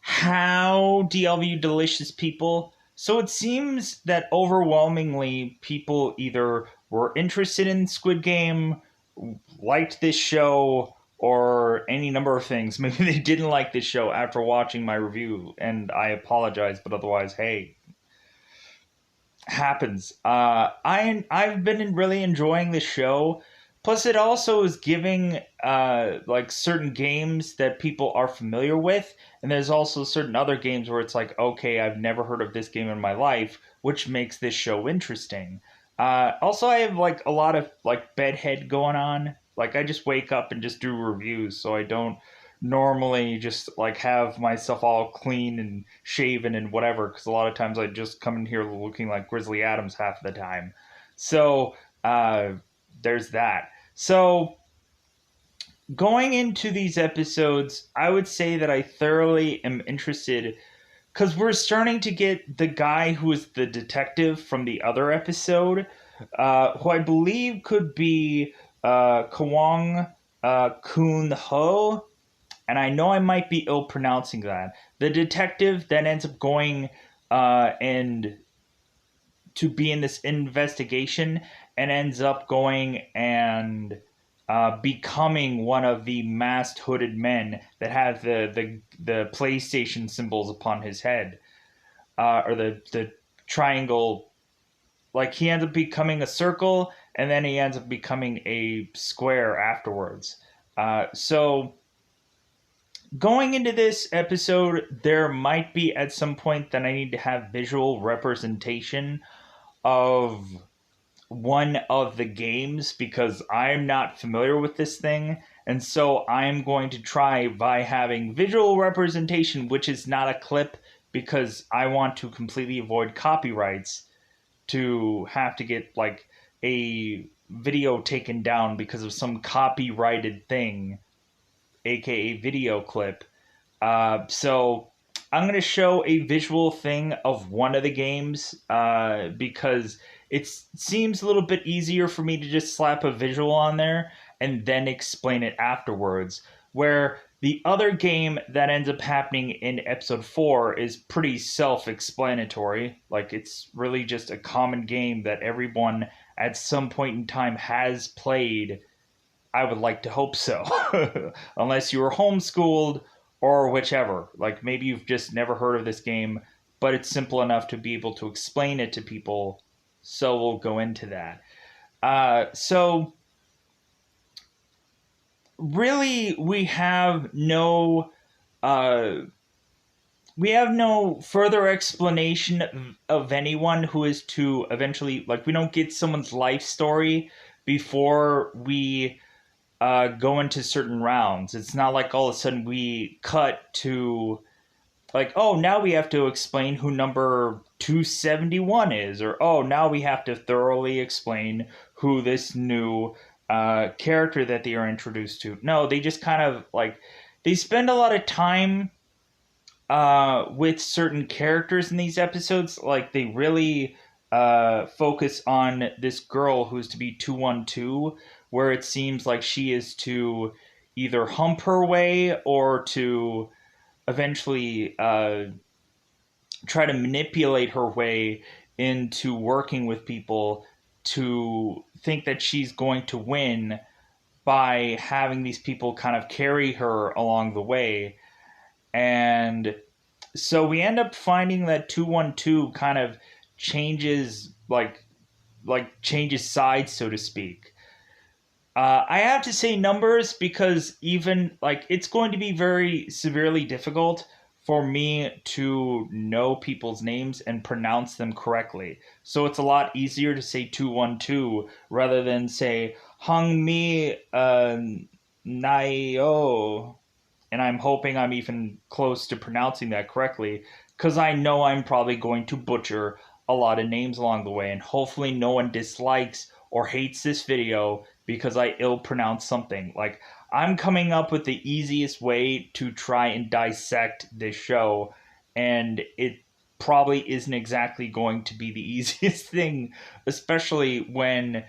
Howdy, all of you delicious people. So it seems that overwhelmingly people either were interested in Squid Game, liked this show, or any number of things. Maybe they didn't like this show after watching my review, and I apologize, but otherwise, hey, happens. I've been really enjoying this show. Plus, it also is giving like certain games that people are familiar with, and there's also certain other games where it's like, okay, I've never heard of this game in my life, which makes this show interesting. Also, I have like a lot of like bedhead going on. Like I just wake up and just do reviews, so I don't normally just like have myself all clean and shaven and whatever, because a lot of times I just come in here looking like Grizzly Adams half of the time. So there's that. So going into these episodes, I would say that I thoroughly am interested because we're starting to get the guy who is the detective from the other episode, who I believe could be Kwang Kun Ho, and I know I might be ill pronouncing that. The detective that ends up going and to be in this investigation and ends up going and becoming one of the masked hooded men that have the PlayStation symbols upon his head, or the triangle. Like he ends up becoming a circle, and then he ends up becoming a square afterwards. So going into this episode, there might be at some point that I need to have visual representation of one of the games because I'm not familiar with this thing. And so I'm going to try by having visual representation, which is not a clip because I want to completely avoid copyrights to have to get like a video taken down because of some copyrighted thing, aka video clip. So I'm going to show a visual thing of one of the games because it seems a little bit easier for me to just slap a visual on there and then explain it afterwards. Where the other game that ends up happening in episode 4 is pretty self-explanatory. Like, it's really just a common game that everyone at some point in time has played. I would like to hope so. Unless you were homeschooled or whichever. Like, maybe you've just never heard of this game, but it's simple enough to be able to explain it to people. So we'll go into that. So really, uh, we have no further explanation of anyone who is to eventually, like, we don't get someone's life story before we go into certain rounds. It's not like all of a sudden we cut to like, oh, now we have to explain who number 271 is, or oh, now we have to thoroughly explain who this new character that they are introduced to. No, they just kind of like they spend a lot of time with certain characters in these episodes. Like they really focus on this girl who's to be 212, where it seems like she is to either hump her way or to eventually try to manipulate her way into working with people to think that she's going to win by having these people kind of carry her along the way. And so we end up finding that 212 kind of changes changes sides, so to speak. I have to say numbers because even like it's going to be very severely difficult for me to know people's names and pronounce them correctly. So it's a lot easier to say 212 rather than say Hung Mi Naio. And I'm hoping I'm even close to pronouncing that correctly because I know I'm probably going to butcher a lot of names along the way, and hopefully no one dislikes or hates this video because I ill pronounce something. Like, I'm coming up with the easiest way to try and dissect this show, and it probably isn't exactly going to be the easiest thing, especially when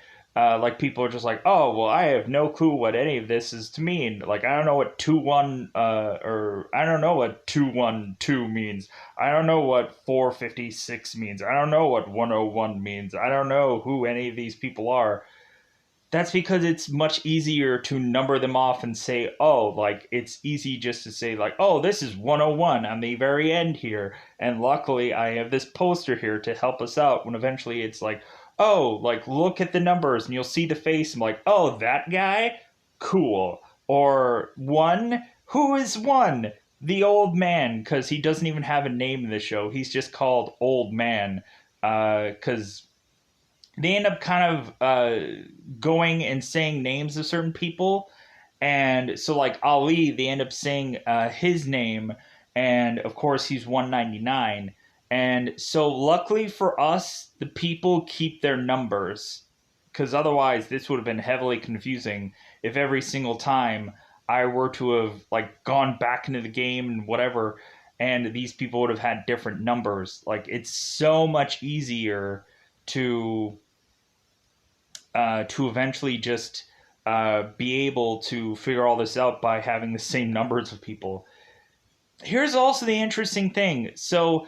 like people are just like, oh well, I have no clue what any of this is to mean. Like I don't know what 2-1 or I don't know what 212 means. I don't know what 456 means. I don't know what 101 means. I don't know who any of these people are. That's because it's much easier to number them off and say, oh, like it's easy just to say, like, oh, this is 101 on the very end here. And luckily, I have this poster here to help us out when eventually it's like, oh, like look at the numbers and you'll see the face. I'm like, oh, that guy? Cool. Or one? Who is one? The old man, because he doesn't even have a name in the show. He's just called Old Man. Because they end up kind of going and saying names of certain people. And so, like Ali, they end up saying his name. And of course, he's 199. And so, luckily for us, the people keep their numbers. Because otherwise, this would have been heavily confusing if every single time I were to have like gone back into the game and whatever, and these people would have had different numbers. Like it's so much easier to to eventually just be able to figure all this out by having the same numbers of people. Here's also the interesting thing. So,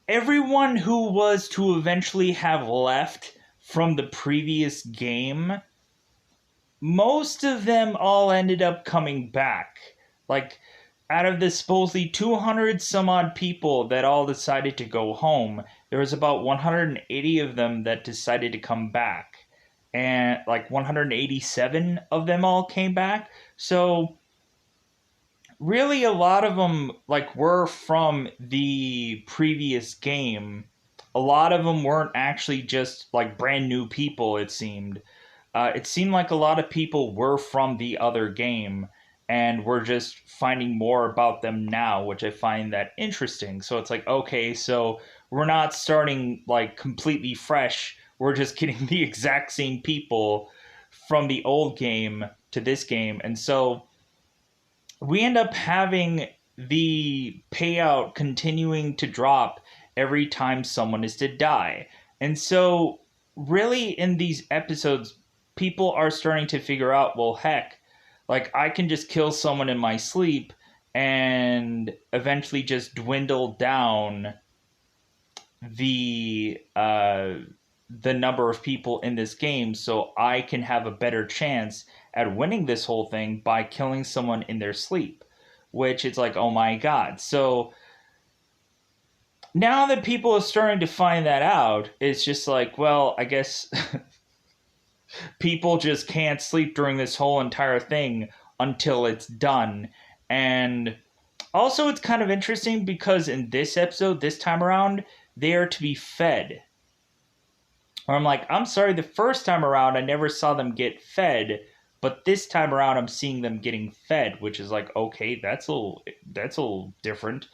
everyone who was to eventually have left from the previous game, most of them all ended up coming back. Like, out of the supposedly 200 some odd people that all decided to go home, there was about 180 of them that decided to come back. And like 187 of them all came back. So really a lot of them like were from the previous game. A lot of them weren't actually just like brand new people, it seemed. It seemed like a lot of people were from the other game and we're just finding more about them now, which I find that interesting. So it's like, okay, so we're not starting like completely fresh. We're just getting the exact same people from the old game to this game. And so we end up having the payout continuing to drop every time someone is to die. And so really in these episodes, people are starting to figure out, well, heck, like I can just kill someone in my sleep and eventually just dwindle down the the number of people in this game so I can have a better chance at winning this whole thing by killing someone in their sleep, which it's like, oh my god. So now that people are starting to find that out, it's just like, well, I guess people just can't sleep during this whole entire thing until it's done. And also, it's kind of interesting because in this episode, this time around, they are to be fed. Or I'm like, I'm sorry, the first time around, I never saw them get fed, but this time around, I'm seeing them getting fed, which is like, okay, that's a little different.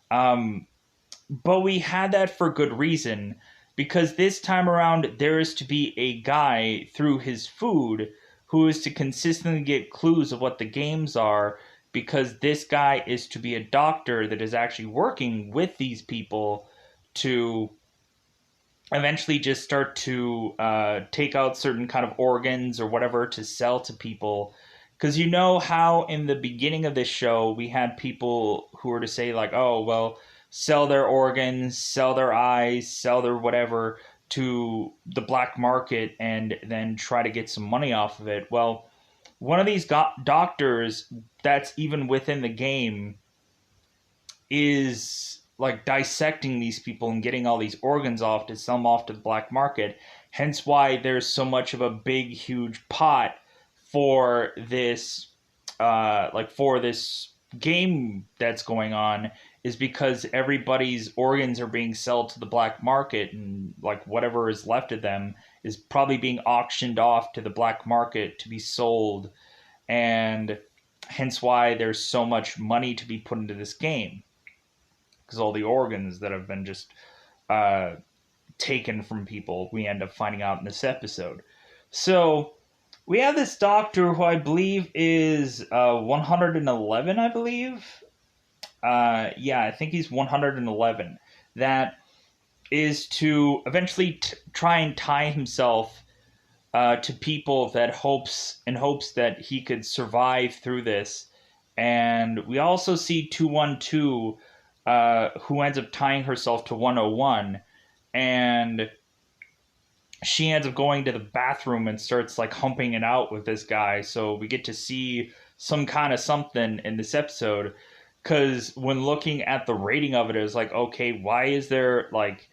But we had that for good reason, because this time around there is to be a guy through his food who is to consistently get clues of what the games are, because this guy is to be a doctor that is actually working with these people to eventually just start to take out certain kind of organs or whatever to sell to people. Because you know how in the beginning of this show we had people who were to say like, oh, well, sell their organs, sell their eyes, sell their whatever to the black market and then try to get some money off of it. Well, one of these doctors that's even within the game is like dissecting these people and getting all these organs off to sell them off to the black market. Hence why there's so much of a big, huge pot for this, for this game that's going on, is because everybody's organs are being sold to the black market, and like whatever is left of them is probably being auctioned off to the black market to be sold, and hence why there's so much money to be put into this game, because all the organs that have been just taken from people, we end up finding out in this episode. So we have this doctor who I believe is 111, I believe. Yeah, I think he's 111. That is to eventually try and tie himself to people that hopes that he could survive through this. And we also see 212, who ends up tying herself to 101, and she ends up going to the bathroom and starts like humping it out with this guy. So we get to see some kind of something in this episode. Because when looking at the rating of it, it was like, okay, why is there like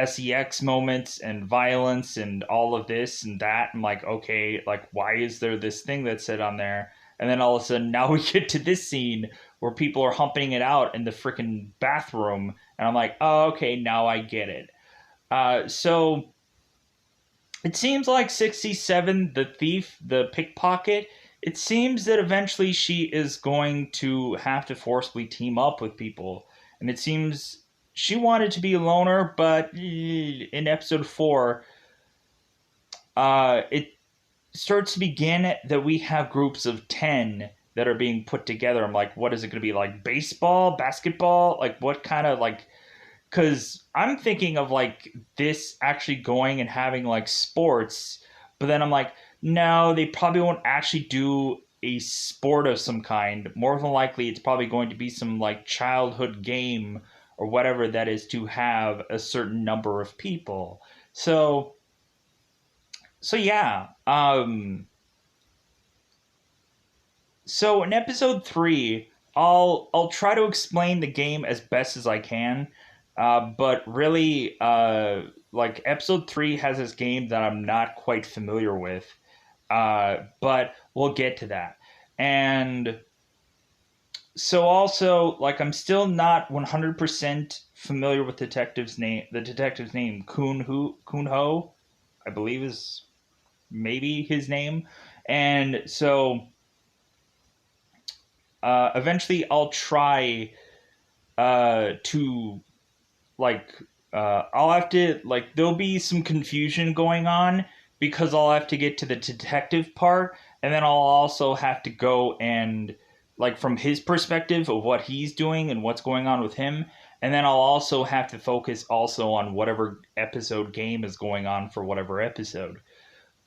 sex moments and violence and all of this and that? I'm like, okay, like why is there this thing that's said on there? And then all of a sudden, now we get to this scene where people are humping it out in the freaking bathroom, and I'm like, oh, okay, now I get it. So it seems like 67, the thief, the pickpocket, it seems that eventually she is going to have to forcibly team up with people. And it seems she wanted to be a loner, but in episode 4, it starts to begin that we have groups of 10 that are being put together. I'm like, what is it going to be? Like baseball, basketball? Like, what kind of like, because I'm thinking of like this actually going and having like sports, but then I'm like, no, they probably won't actually do a sport of some kind. More than likely, it's probably going to be some like childhood game or whatever that is to have a certain number of people. So, so yeah. So in episode 3, I'll try to explain the game as best as I can. But really, like episode 3 has this game that I'm not quite familiar with. But we'll get to that. And so also, like I'm still not 100% familiar with detective's name. The detective's name, Kunho, I believe is maybe his name. And so eventually I'll try to like I'll have to like there'll be some confusion going on because I'll have to get to the detective part, and then I'll also have to go and like from his perspective of what he's doing and what's going on with him, and then I'll also have to focus also on whatever episode game is going on for whatever episode.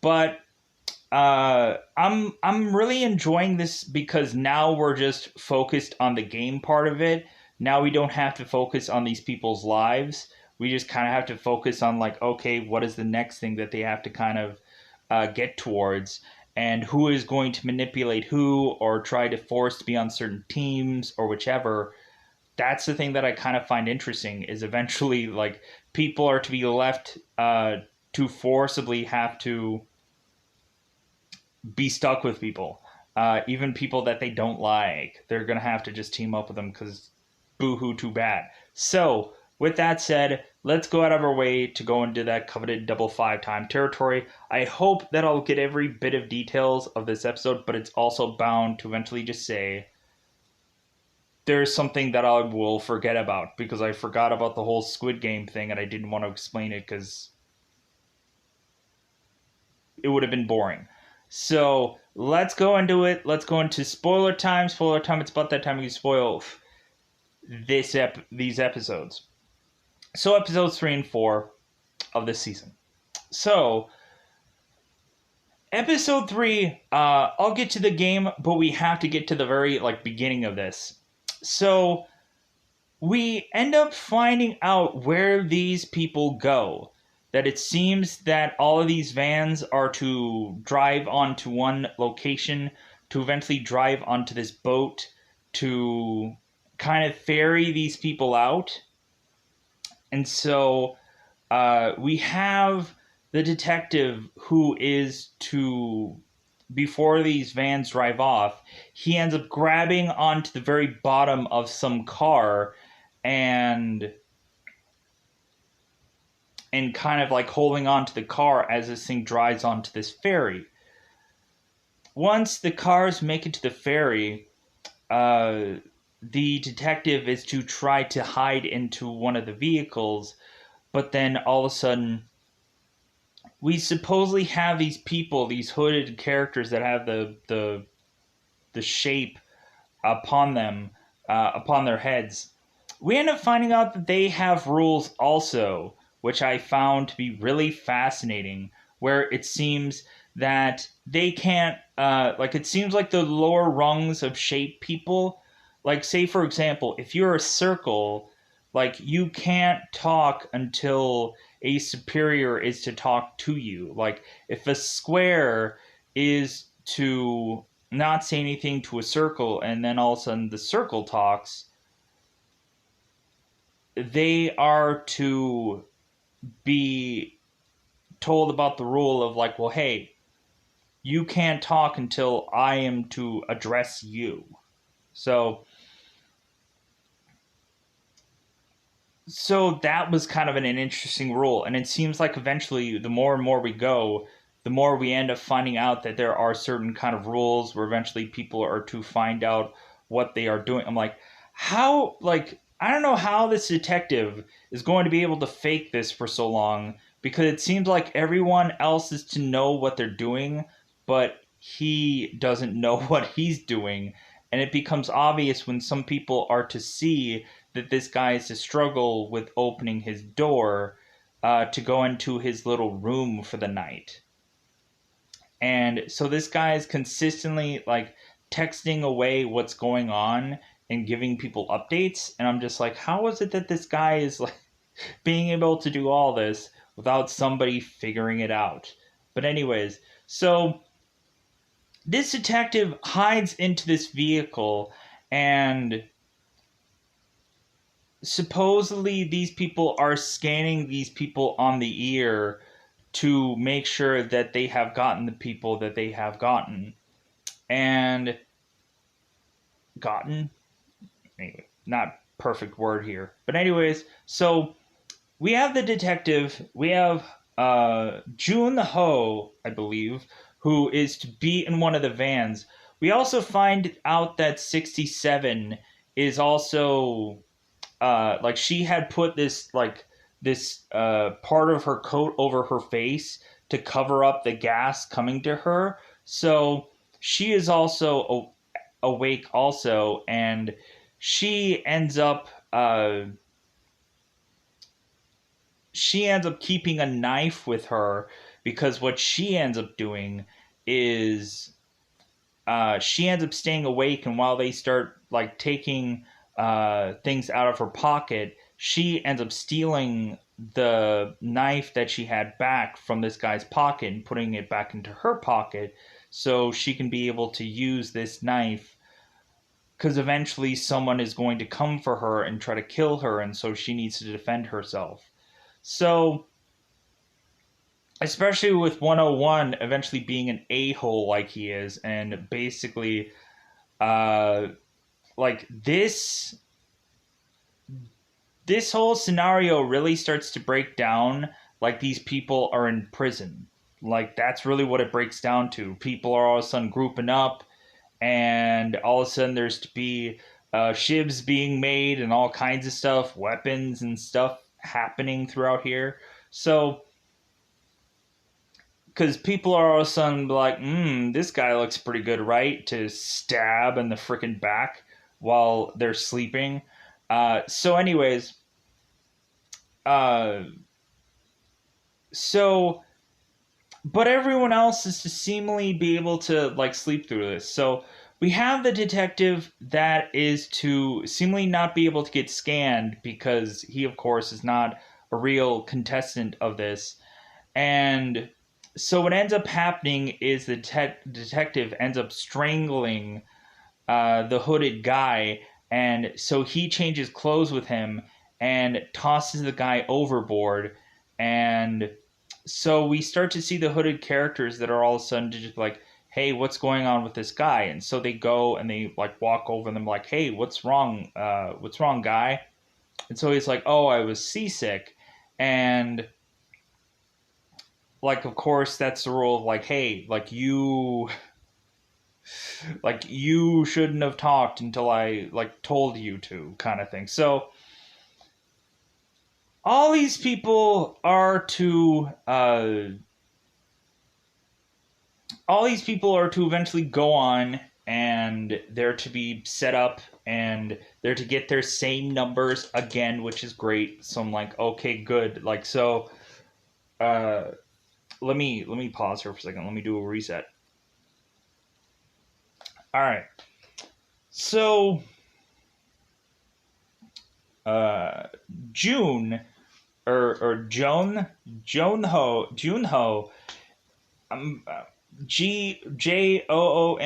But I'm really enjoying this because now we're just focused on the game part of it. Now we don't have to focus on these people's lives. We just kind of have to focus on like, okay, what is the next thing that they have to kind of get towards, and who is going to manipulate who or try to force to be on certain teams or whichever. That's the thing that I kind of find interesting is eventually like people are to be left to forcibly have to be stuck with people. Even people that they don't like, they're gonna have to just team up with them because boo-hoo, too bad. So, with that said, let's go out of our way to go into that coveted double 5-time territory. I hope that I'll get every bit of details of this episode, but it's also bound to eventually just say there's something that I will forget about because I forgot about the whole Squid Game thing and I didn't want to explain it because it would have been boring. So let's go into it. Let's go into spoiler time. Spoiler time. It's about that time you spoil these episodes. So episodes 3 and 4 of this season. So episode 3, I'll get to the game, but we have to get to the very like beginning of this. So we end up finding out where these people go. That it seems that all of these vans are to drive onto one location, to eventually drive onto this boat, to kind of ferry these people out. And so we have the detective who is to, before these vans drive off, he ends up grabbing onto the very bottom of some car and kind of like holding on to the car as this thing drives onto this ferry. Once the cars make it to the ferry, the detective is to try to hide into one of the vehicles, but then all of a sudden, we supposedly have these people, these hooded characters that have the shape upon them, upon their heads. We end up finding out that they have rules also, which I found to be really fascinating, where it seems that they can't, like, it seems like the lower rungs of shape people, like, say, for example, if you're a circle, like, you can't talk until a superior is to talk to you. Like, if a square is to not say anything to a circle and then all of a sudden the circle talks, they are to be told about the rule of, like, well, hey, you can't talk until I am to address you. So that was kind of an interesting rule, and it seems like eventually the more and more we go, the more we end up finding out that there are certain kind of rules where eventually people are to find out what they are doing. I'm like, how, like, I don't know how this detective is going to be able to fake this for so long, because it seems like everyone else is to know what they're doing, but he doesn't know what he's doing. And it becomes obvious when some people are to see that this guy is to struggle with opening his door to go into his little room for the night. And so this guy is consistently, like, texting away what's going on and giving people updates. And I'm just like, how is it that this guy is, like, being able to do all this without somebody figuring it out? But anyways, so this detective hides into this vehicle, and supposedly these people are scanning these people on the ear to make sure that they have gotten the people that they have gotten. And gotten? Anyway, not perfect word here. But anyways, so we have the detective, we have June Ho, I believe, who is to be in one of the vans. We also find out that 67 is also like, she had put this, like, this part of her coat over her face to cover up the gas coming to her. So she is also awake also, and she ends up keeping a knife with her, because what she ends up doing is she ends up staying awake, and while they start, like, taking things out of her pocket, she ends up stealing the knife that she had back from this guy's pocket and putting it back into her pocket so she can be able to use this knife, because eventually someone is going to come for her and try to kill her, and so she needs to defend herself. So, especially with 101 eventually being an a-hole like he is, and basically uh like, this whole scenario really starts to break down, like, these people are in prison. Like, that's really what it breaks down to. People are all of a sudden grouping up, and all of a sudden there's to be shivs being made and all kinds of stuff, weapons and stuff happening throughout here. So, because people are all of a sudden like, this guy looks pretty good, right? To stab in the freaking back while they're sleeping. So, anyways, uh, so, but everyone else is to seemingly be able to, like, sleep through this. So we have the detective that is to seemingly not be able to get scanned, because he, of course, is not a real contestant of this. And so what ends up happening is the detective ends up strangling the hooded guy, and so he changes clothes with him and tosses the guy overboard. And so we start to see the hooded characters that are all of a sudden just like, hey, what's going on with this guy? And so they go and they, like, walk over them like, hey, what's wrong, guy? And so he's like, oh, I was seasick. And, like, of course, that's the rule of, like, hey, like, you shouldn't have talked until I, like, told you to, kind of thing. So all these people are to eventually go on and they're to be set up, and they're to get their same numbers again, which is great. So I'm like, okay, good. Like, so uh let me pause here for a second. Let me do a reset. All right. So uh June or Junho um Joon Ho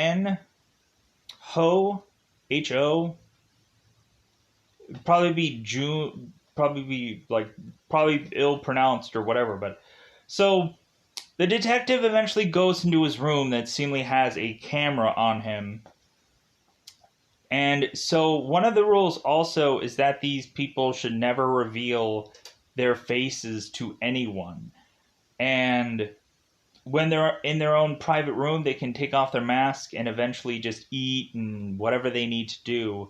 Ho, probably be June, probably be like probably ill pronounced or whatever. But so the detective eventually goes into his room that seemingly has a camera on him. And so one of the rules also is that these people should never reveal their faces to anyone. And when they're in their own private room, they can take off their mask and eventually just eat and whatever they need to do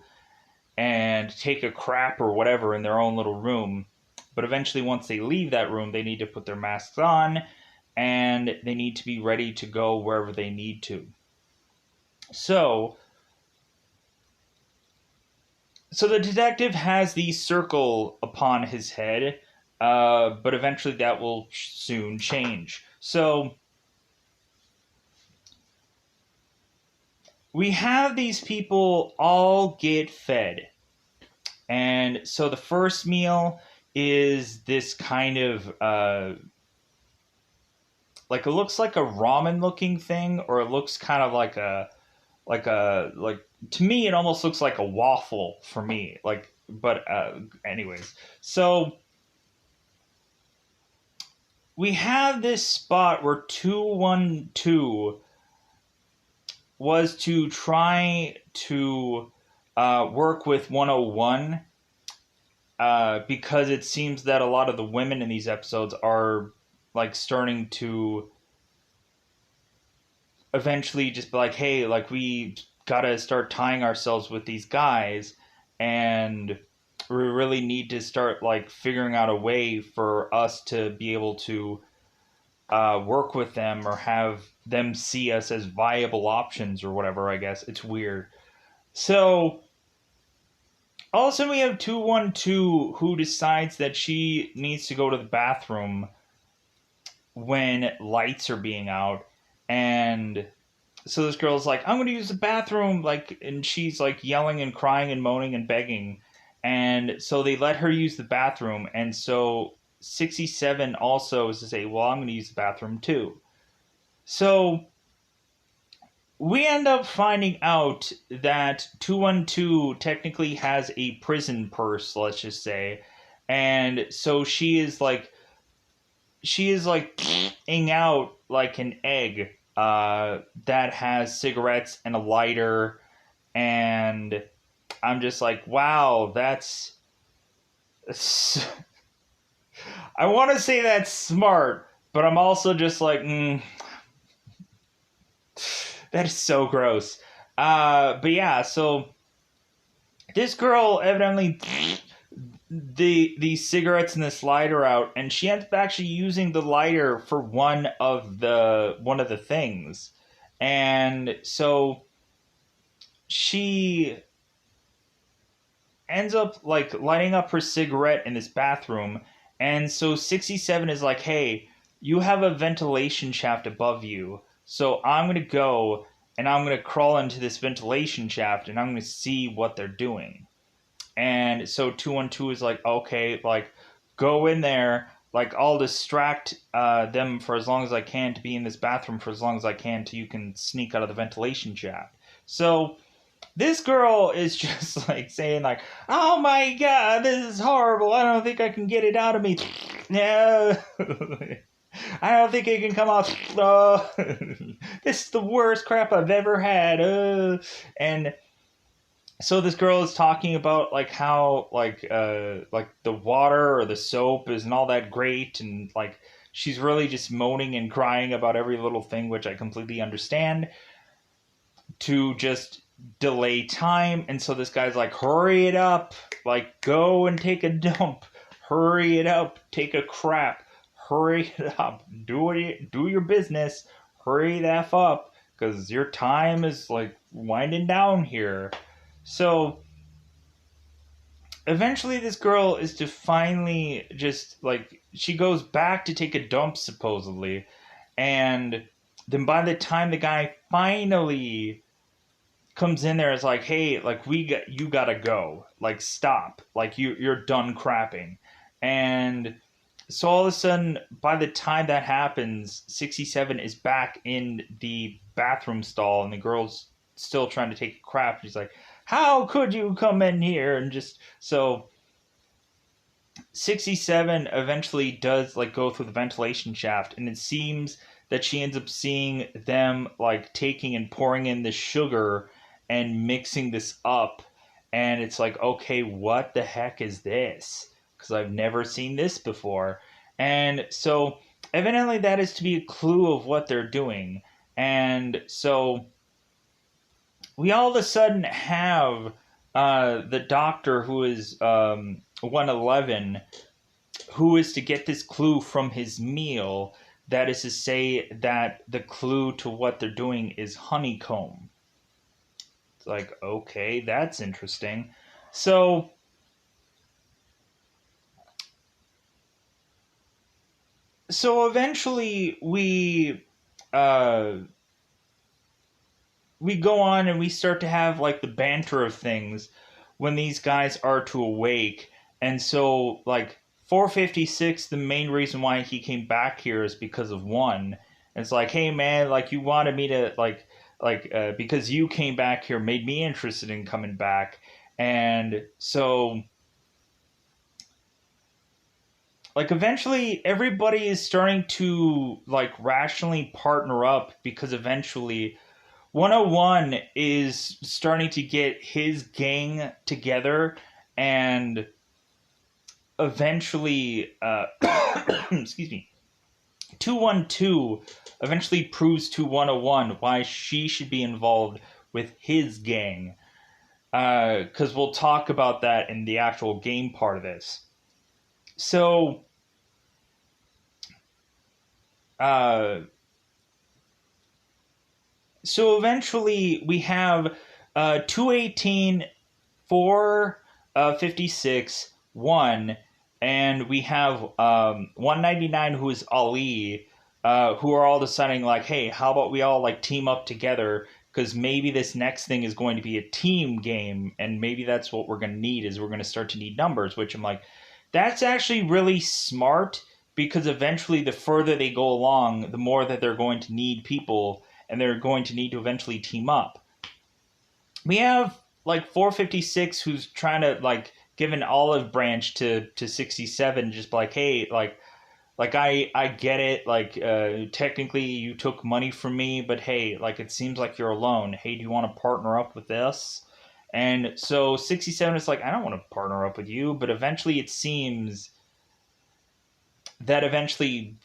and take a crap or whatever in their own little room. But eventually, once they leave that room, they need to put their masks on and they need to be ready to go wherever they need to. So, so the detective has the circle upon his head, but eventually that will soon change. So we have these people all get fed. And so the first meal is this kind of like, it looks like a ramen looking thing, or it looks kind of like like to me it almost looks like a waffle for me. Like, but anyways, so we have this spot where 212 was to try to work with 101, because it seems that a lot of the women in these episodes are like starting to eventually just be like, hey, like, we gotta start tying ourselves with these guys, and we really need to start like figuring out a way for us to be able to work with them or have them see us as viable options or whatever. I guess it's weird. So also we have 212 who decides that she needs to go to the bathroom when lights are being out. And so this girl's like, I'm going to use the bathroom, like, and she's like yelling and crying and moaning and begging. And so they let her use the bathroom. And so 67 also is to say, well, I'm going to use the bathroom too. So we end up finding out that 212 technically has a prison purse, let's just say. And so she is like ing out like an egg that has cigarettes and a lighter, and I'm just like, wow, that's I want to say that's smart, but I'm also just like, that is so gross. But yeah, so this girl evidently the cigarettes and this lighter out, and she ends up actually using the lighter for one of the things. And so she ends up like lighting up her cigarette in this bathroom. And so 67 is like, hey, you have a ventilation shaft above you, so I'm going to go and I'm going to crawl into this ventilation shaft and I'm going to see what they're doing. And so 212 is like, okay, like, go in there. Like, I'll distract them for as long as I can to be in this bathroom for as long as I can till you can sneak out of the ventilation shaft. So this girl is just like saying like, oh my god, this is horrible. I don't think I can get it out of me. No. I don't think it can come off. This is the worst crap I've ever had. And so this girl is talking about like how like the water or the soap isn't all that great, and like she's really just moaning and crying about every little thing, which I completely understand, to just delay time. And so this guy's like, hurry it up, like, go and take a dump, hurry it up, take a crap, hurry it up, do your business, hurry the F up, because your time is like winding down here. So eventually this girl is to finally just like she goes back to take a dump supposedly, and then by the time the guy finally comes in there, it's like, hey, like you gotta go, like stop, like you're done crapping. And so all of a sudden, by the time that happens, 67 is back in the bathroom stall, and the girl's still trying to take a crap. She's like, how could you come in here? And just so 67 eventually does like go through the ventilation shaft, and it seems that she ends up seeing them like taking and pouring in the sugar and mixing this up. And it's like, okay, what the heck is this? Because I've never seen this before. And so evidently that is to be a clue of what they're doing. And so we all of a sudden have the doctor, who is 111, who is to get this clue from his meal. That is to say that the clue to what they're doing is honeycomb. It's like, okay, that's interesting. So eventually uh we go on and we start to have like the banter of things when these guys are to awake. And so like 456, the main reason why he came back here is because of one. It's like, hey man, like you wanted me to because you came back here made me interested in coming back. And so like eventually everybody is starting to like rationally partner up, because eventually 101 is starting to get his gang together, and eventually, excuse me, 212 eventually proves to 101 why she should be involved with his gang. Because we'll talk about that in the actual game part of this. So, uh, so eventually we have 218, 456, 1, and we have 199, who is Ali, who are all deciding like, hey, how about we all like team up together, because maybe this next thing is going to be a team game, and maybe that's what we're going to need, is we're going to start to need numbers. Which I'm like, that's actually really smart, because eventually the further they go along, the more that they're going to need people, and they're going to need to eventually team up. We have like 456, who's trying to like give an olive branch to 67, just like, hey, like I get it, like technically you took money from me, but hey, like it seems like you're alone. Hey, do you want to partner up with this? And so 67 is like, I don't want to partner up with you. But eventually it seems that eventually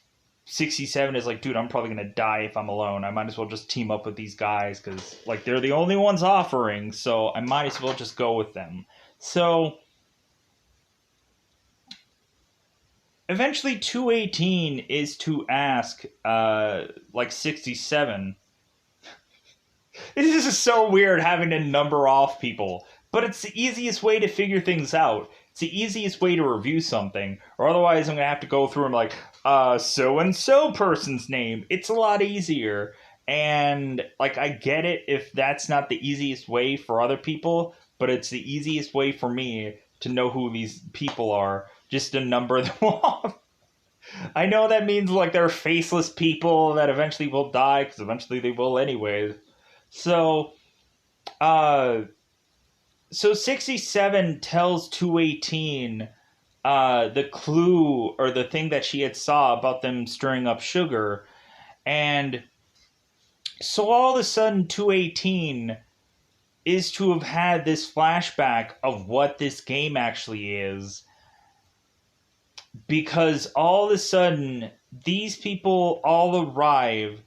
67 is like, dude, I'm probably going to die if I'm alone. I might as well just team up with these guys, because like they're the only ones offering, so I might as well just go with them. So eventually 218 is to ask like 67. This is so weird having to number off people, but it's the easiest way to figure things out. It's the easiest way to review something, or otherwise I'm gonna have to go through and like, so and so person's name. It's a lot easier, and like I get it if that's not the easiest way for other people, but it's the easiest way for me to know who these people are, just to number them off. I know that means like they're faceless people that eventually will die, because eventually they will anyways. So, uh, so 67 tells 218 the clue, or the thing that she had saw about them stirring up sugar. And so all of a sudden 218 is to have had this flashback of what this game actually is, because all of a sudden these people all arrive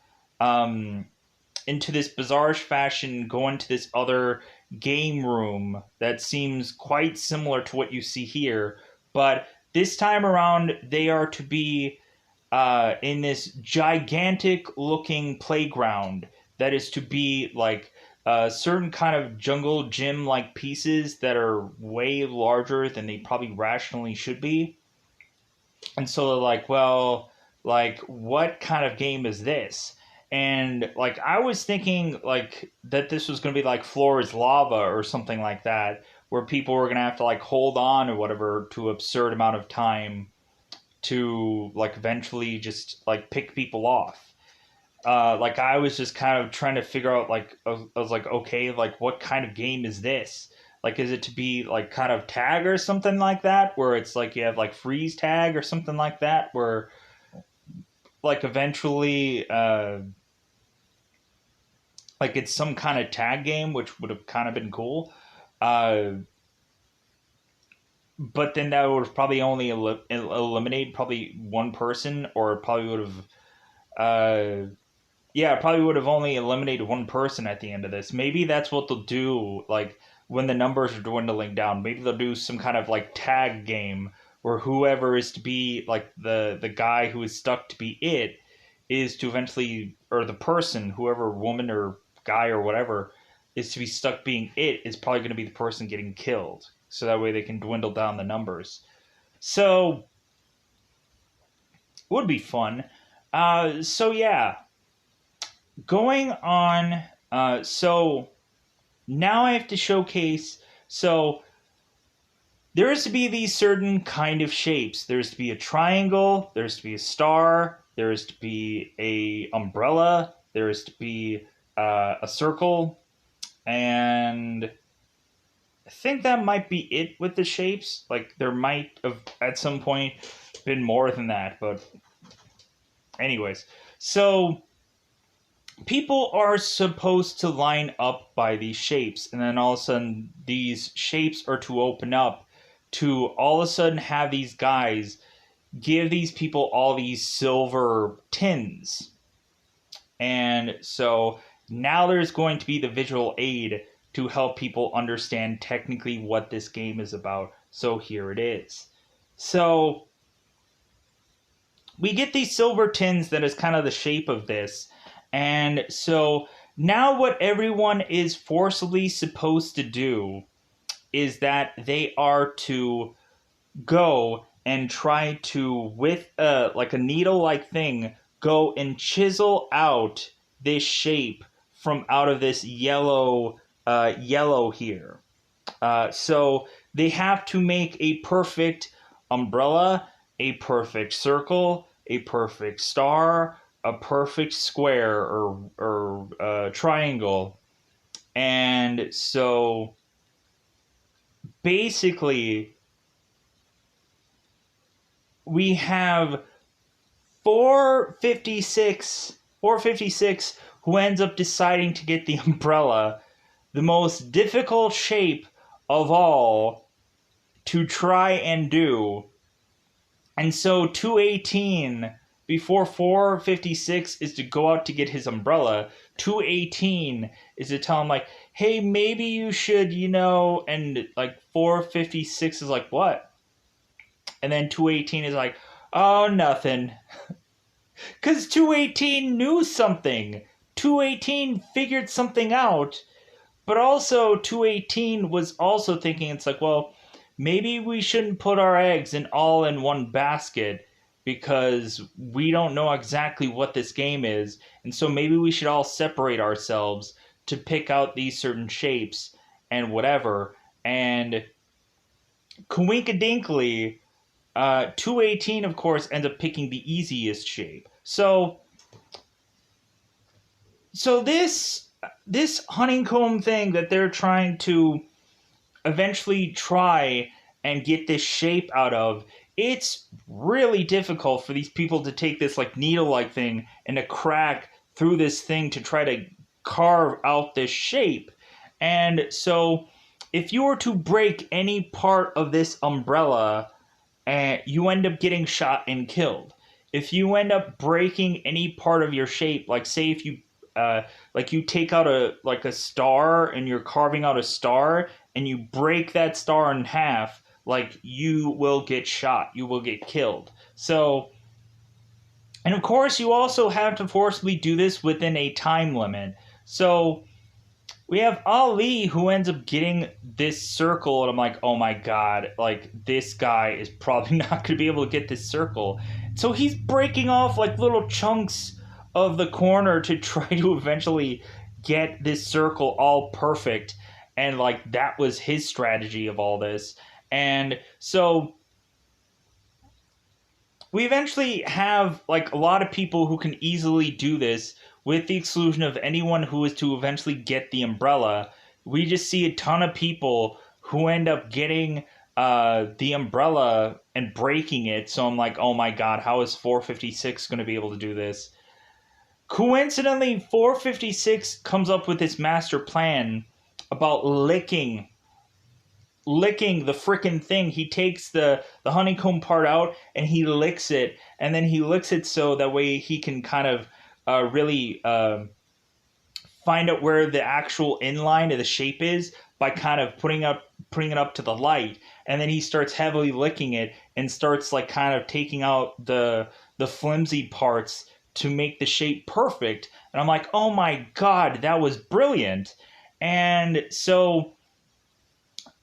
into this bizarre fashion, go into this other game room that seems quite similar to what you see here, but this time around they are to be in this gigantic looking playground that is to be like certain kind of jungle gym like pieces that are way larger than they probably rationally should be. And so they're like, well, like, what kind of game is this? And like, I was thinking like that this was going to be like Floor is Lava or something like that, where people were going to have to like hold on or whatever to absurd amount of time to like eventually just like pick people off. Like I was just kind of trying to figure out like I was like, okay, like what kind of game is this? Like is it to be like kind of tag or something like that, where it's like you have like freeze tag or something like that, where like eventually like it's some kind of tag game, which would have kind of been cool. Uh, but then that would have probably only eliminated probably one person, or probably would have yeah, probably would have only eliminated one person at the end of this. Maybe that's what they'll do, like when the numbers are dwindling down. Maybe they'll do some kind of like tag game where whoever is to be like the guy who is stuck to be it is to eventually, or the person, whoever woman or guy or whatever is to be stuck being it is probably going to be the person getting killed. So that way they can dwindle down the numbers. So would be fun. So yeah, going on. So now I have to showcase. So there is to be these certain kind of shapes. There's to be a triangle. There's to be a star. There is to be a umbrella. There is to be a circle, and I think that might be it with the shapes. Like there might have at some point been more than that, but anyways. So people are supposed to line up by these shapes, and then all of a sudden these shapes are to open up to all of a sudden have these guys give these people all these silver tins. And so now there's going to be the visual aid to help people understand technically what this game is about. So here it is. So we get these silver tins that is kind of the shape of this. And so now what everyone is forcibly supposed to do is that they are to go and try to, with like a needle-like thing, go and chisel out this shape from out of this yellow here. So they have to make a perfect umbrella, a perfect circle, a perfect star, a perfect square or triangle. And so basically we have 456 who ends up deciding to get the umbrella, the most difficult shape of all to try and do. And so 218 before 456 is to go out to get his umbrella. 218 is to tell him like, hey, maybe you should, and like 456 is like, what? And then 218 is like, oh, nothing. Because 218 knew something. 218 figured something out. But also 218 was also thinking, it's like, well, maybe we shouldn't put our eggs all in one basket because we don't know exactly what this game is. And so maybe we should all separate ourselves to pick out these certain shapes and whatever. And coinkadinkly, 218, of course, ends up picking the easiest shape. So this honeycomb thing that they're trying to eventually try and get this shape out of, it's really difficult for these people to take this like needle-like thing and to crack through this thing to try to carve out this shape. And so if you were to break any part of this umbrella, you end up getting shot and killed. If you end up breaking any part of your shape, like say if you you take out a star and you're carving out a star and you break that star in half, like you will get shot, you will get killed. So, and of course you also have to forcibly do this within a time limit. So We have Ali who ends up getting this circle, and I'm like, oh my god, like this guy is probably not going to be able to get this circle. So he's breaking off like little chunks of the corner to try to eventually get this circle all perfect. And like that was his strategy of all this. And so we eventually have like a lot of people who can easily do this with the exclusion of anyone who is to eventually get the umbrella. We just see a ton of people who end up getting the umbrella and breaking it. So I'm like, oh my god, how is 456 going to be able to do this? Coincidentally, 456 comes up with this master plan about licking the freaking thing. He takes the honeycomb part out and he licks it, and then he licks it so that way he can kind of really find out where the actual inline of the shape is by kind of putting it up to the light, and then he starts heavily licking it and starts like kind of taking out the flimsy parts to make the shape perfect. And I'm like, oh my god, that was brilliant. And so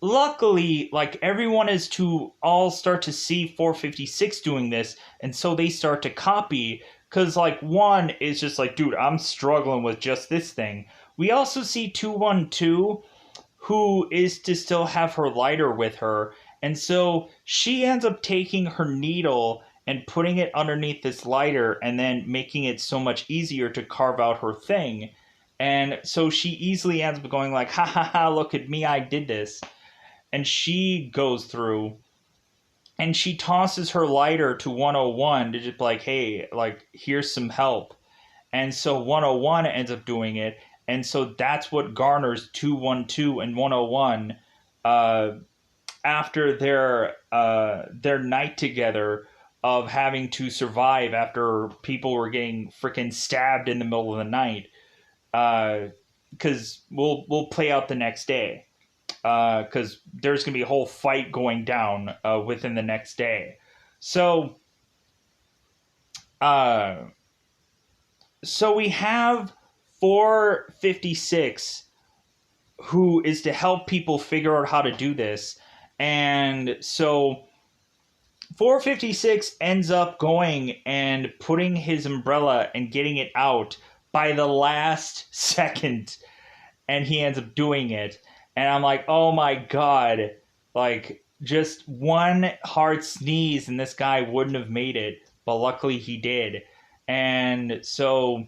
luckily, like everyone is to all start to see 456 doing this, and so they start to copy. Because like one is just like, dude, I'm struggling with just this thing. We also see 212, who is to still have her lighter with her, and so she ends up taking her needle and putting it underneath this lighter, and then making it so much easier to carve out her thing. And so she easily ends up going like, ha ha ha, look at me, I did this. And she goes through and she tosses her lighter to 101 to just be like, hey, like, here's some help. And so 101 ends up doing it. And so that's what garners 212 and 101 after their night together of having to survive after people were getting freaking stabbed in the middle of the night. Because we'll play out the next day. Because there's going to be a whole fight going down within the next day. So, so we have 456 who is to help people figure out how to do this. And so 456 ends up going and putting his umbrella and getting it out by the last second. And he ends up doing it. And I'm like, oh my god, like just one hard sneeze and this guy wouldn't have made it, but luckily he did. And so,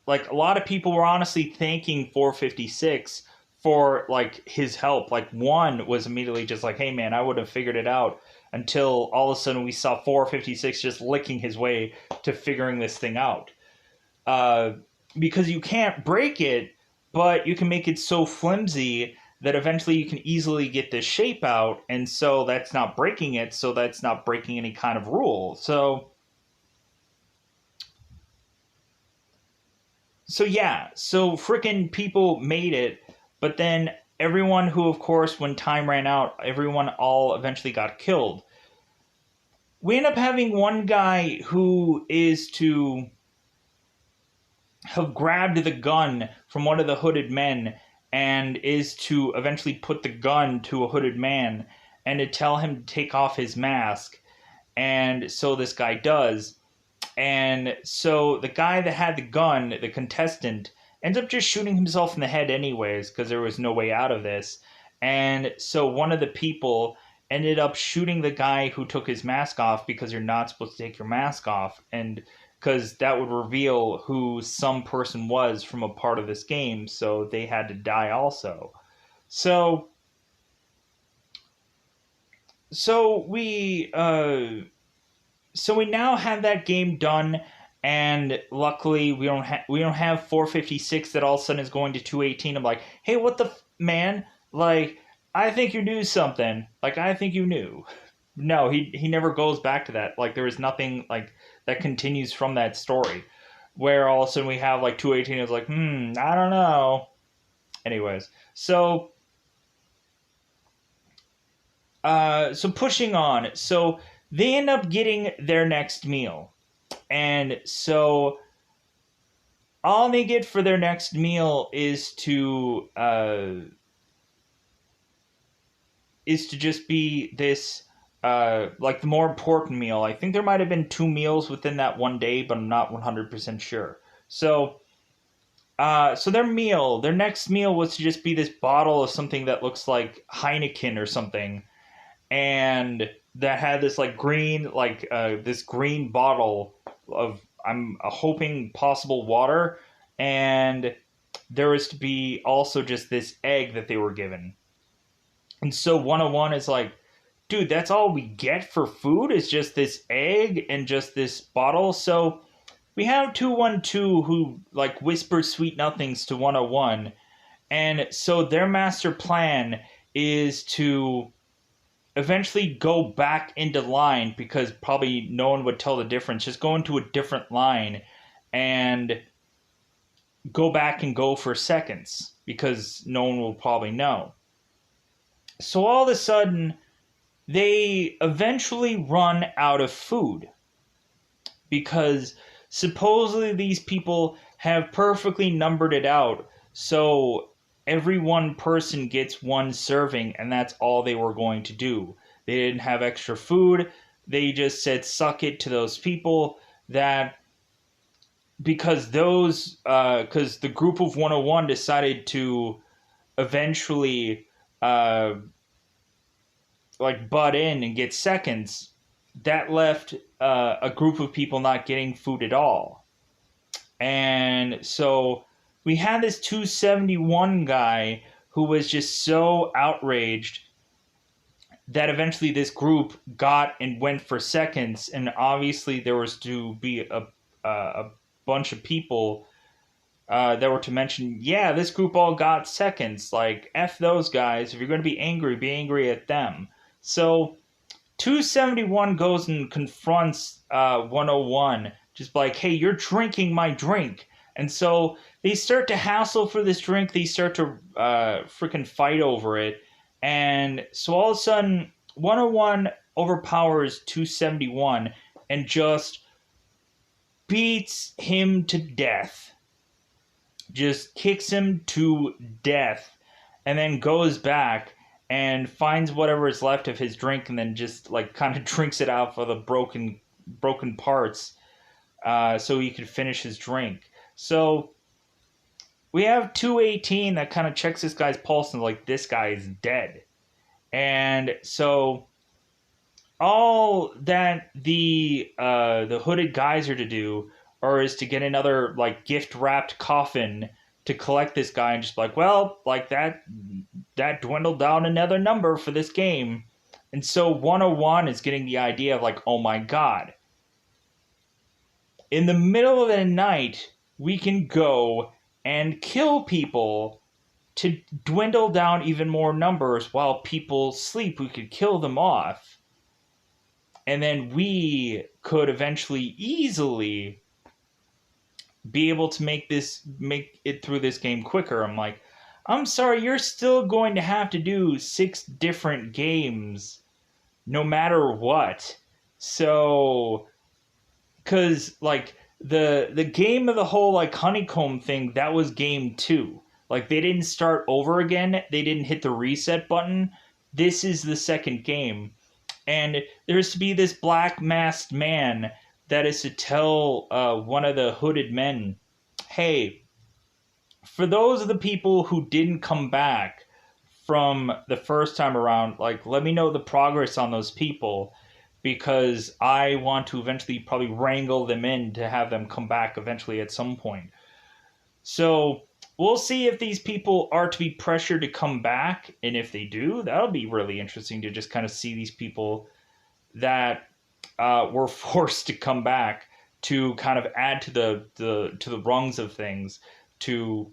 like, a lot of people were honestly thanking 456 for like his help. Like, one was immediately just like, hey man, I would have figured it out, until all of a sudden we saw 456 just licking his way to figuring this thing out. Because you can't break it, but you can make it so flimsy that eventually you can easily get this shape out, and so that's not breaking it, so that's not breaking any kind of rule. So yeah, so frickin' people made it, but then everyone who, of course, when time ran out, everyone all eventually got killed. We end up having one guy who is to have grabbed the gun from one of the hooded men and is to eventually put the gun to a hooded man and to tell him to take off his mask. And so this guy does. And so the guy that had the gun, the contestant, ends up just shooting himself in the head anyways, because there was no way out of this. And so one of the people ended up shooting the guy who took his mask off, because you're not supposed to take your mask off. And because that would reveal who some person was from a part of this game, so they had to die also. So, so we, uh, so we now have that game done, and luckily we don't have 456 that all of a sudden is going to 218. I'm like, hey, what the man? Like, I think you knew something. Like, I think you knew. No, he never goes back to that. Like, there is nothing like that continues from that story, where all of a sudden we have like 218 is like, I don't know. Anyways, so so pushing on. So they end up getting their next meal, and so all they get for their next meal is to just be this like the more important meal. I think there might have been two meals within that one day, but I'm not 100% sure. So so their next meal was to just be this bottle of something that looks like Heineken or something, and that had this like green, like this green bottle of, I'm hoping, possible water, and there was to be also just this egg that they were given. And so 101 is like, dude, that's all we get for food is just this egg and just this bottle. So we have 212 who like whisper sweet nothings to 101. And so their master plan is to eventually go back into line, because probably no one would tell the difference. Just go into a different line and go back and go for seconds, because no one will probably know. So all of a sudden, they eventually run out of food, because supposedly these people have perfectly numbered it out. So every one person gets one serving, and that's all they were going to do. They didn't have extra food. They just said suck it to those people, that because the group of 101 decided to eventually uh, like butt in and get seconds, that left a group of people not getting food at all. And so we had this 271 guy who was just so outraged that eventually this group got and went for seconds. And obviously there was to be a bunch of people that were to mention, yeah, this group all got seconds. Like, F those guys. If you're going to be angry at them. So 271 goes and confronts 101, just like, hey, you're drinking my drink. And so they start to hassle for this drink. They start to freaking fight over it. And so all of a sudden, 101 overpowers 271 and just beats him to death. Just kicks him to death. And then goes back and finds whatever is left of his drink, and then just like kind of drinks it out for the broken parts, so he could finish his drink. So we have 218 that kind of checks this guy's pulse and like, this guy is dead. And so all that the hooded guys are to do, or is to get another like gift wrapped coffin to collect this guy, and just like, well, like that dwindled down another number for this game. And so 101 is getting the idea of like, oh my god, in the middle of the night we can go and kill people to dwindle down even more numbers while people sleep. We could kill them off, and then we could eventually easily be able to make it through this game quicker. I'm like, I'm sorry, you're still going to have to do 6 different games no matter what. So, because like the game of the whole like honeycomb thing, that was game 2. Like, they didn't start over again. They didn't hit the reset button. This is the second game. And there's to be this black masked man that is to tell one of the hooded men, hey, for those of the people who didn't come back from the first time around, like, let me know the progress on those people, because I want to eventually probably wrangle them in to have them come back eventually at some point. So we'll see if these people are to be pressured to come back, and if they do, that'll be really interesting to just kind of see these people that were forced to come back to kind of add to the rungs of things, to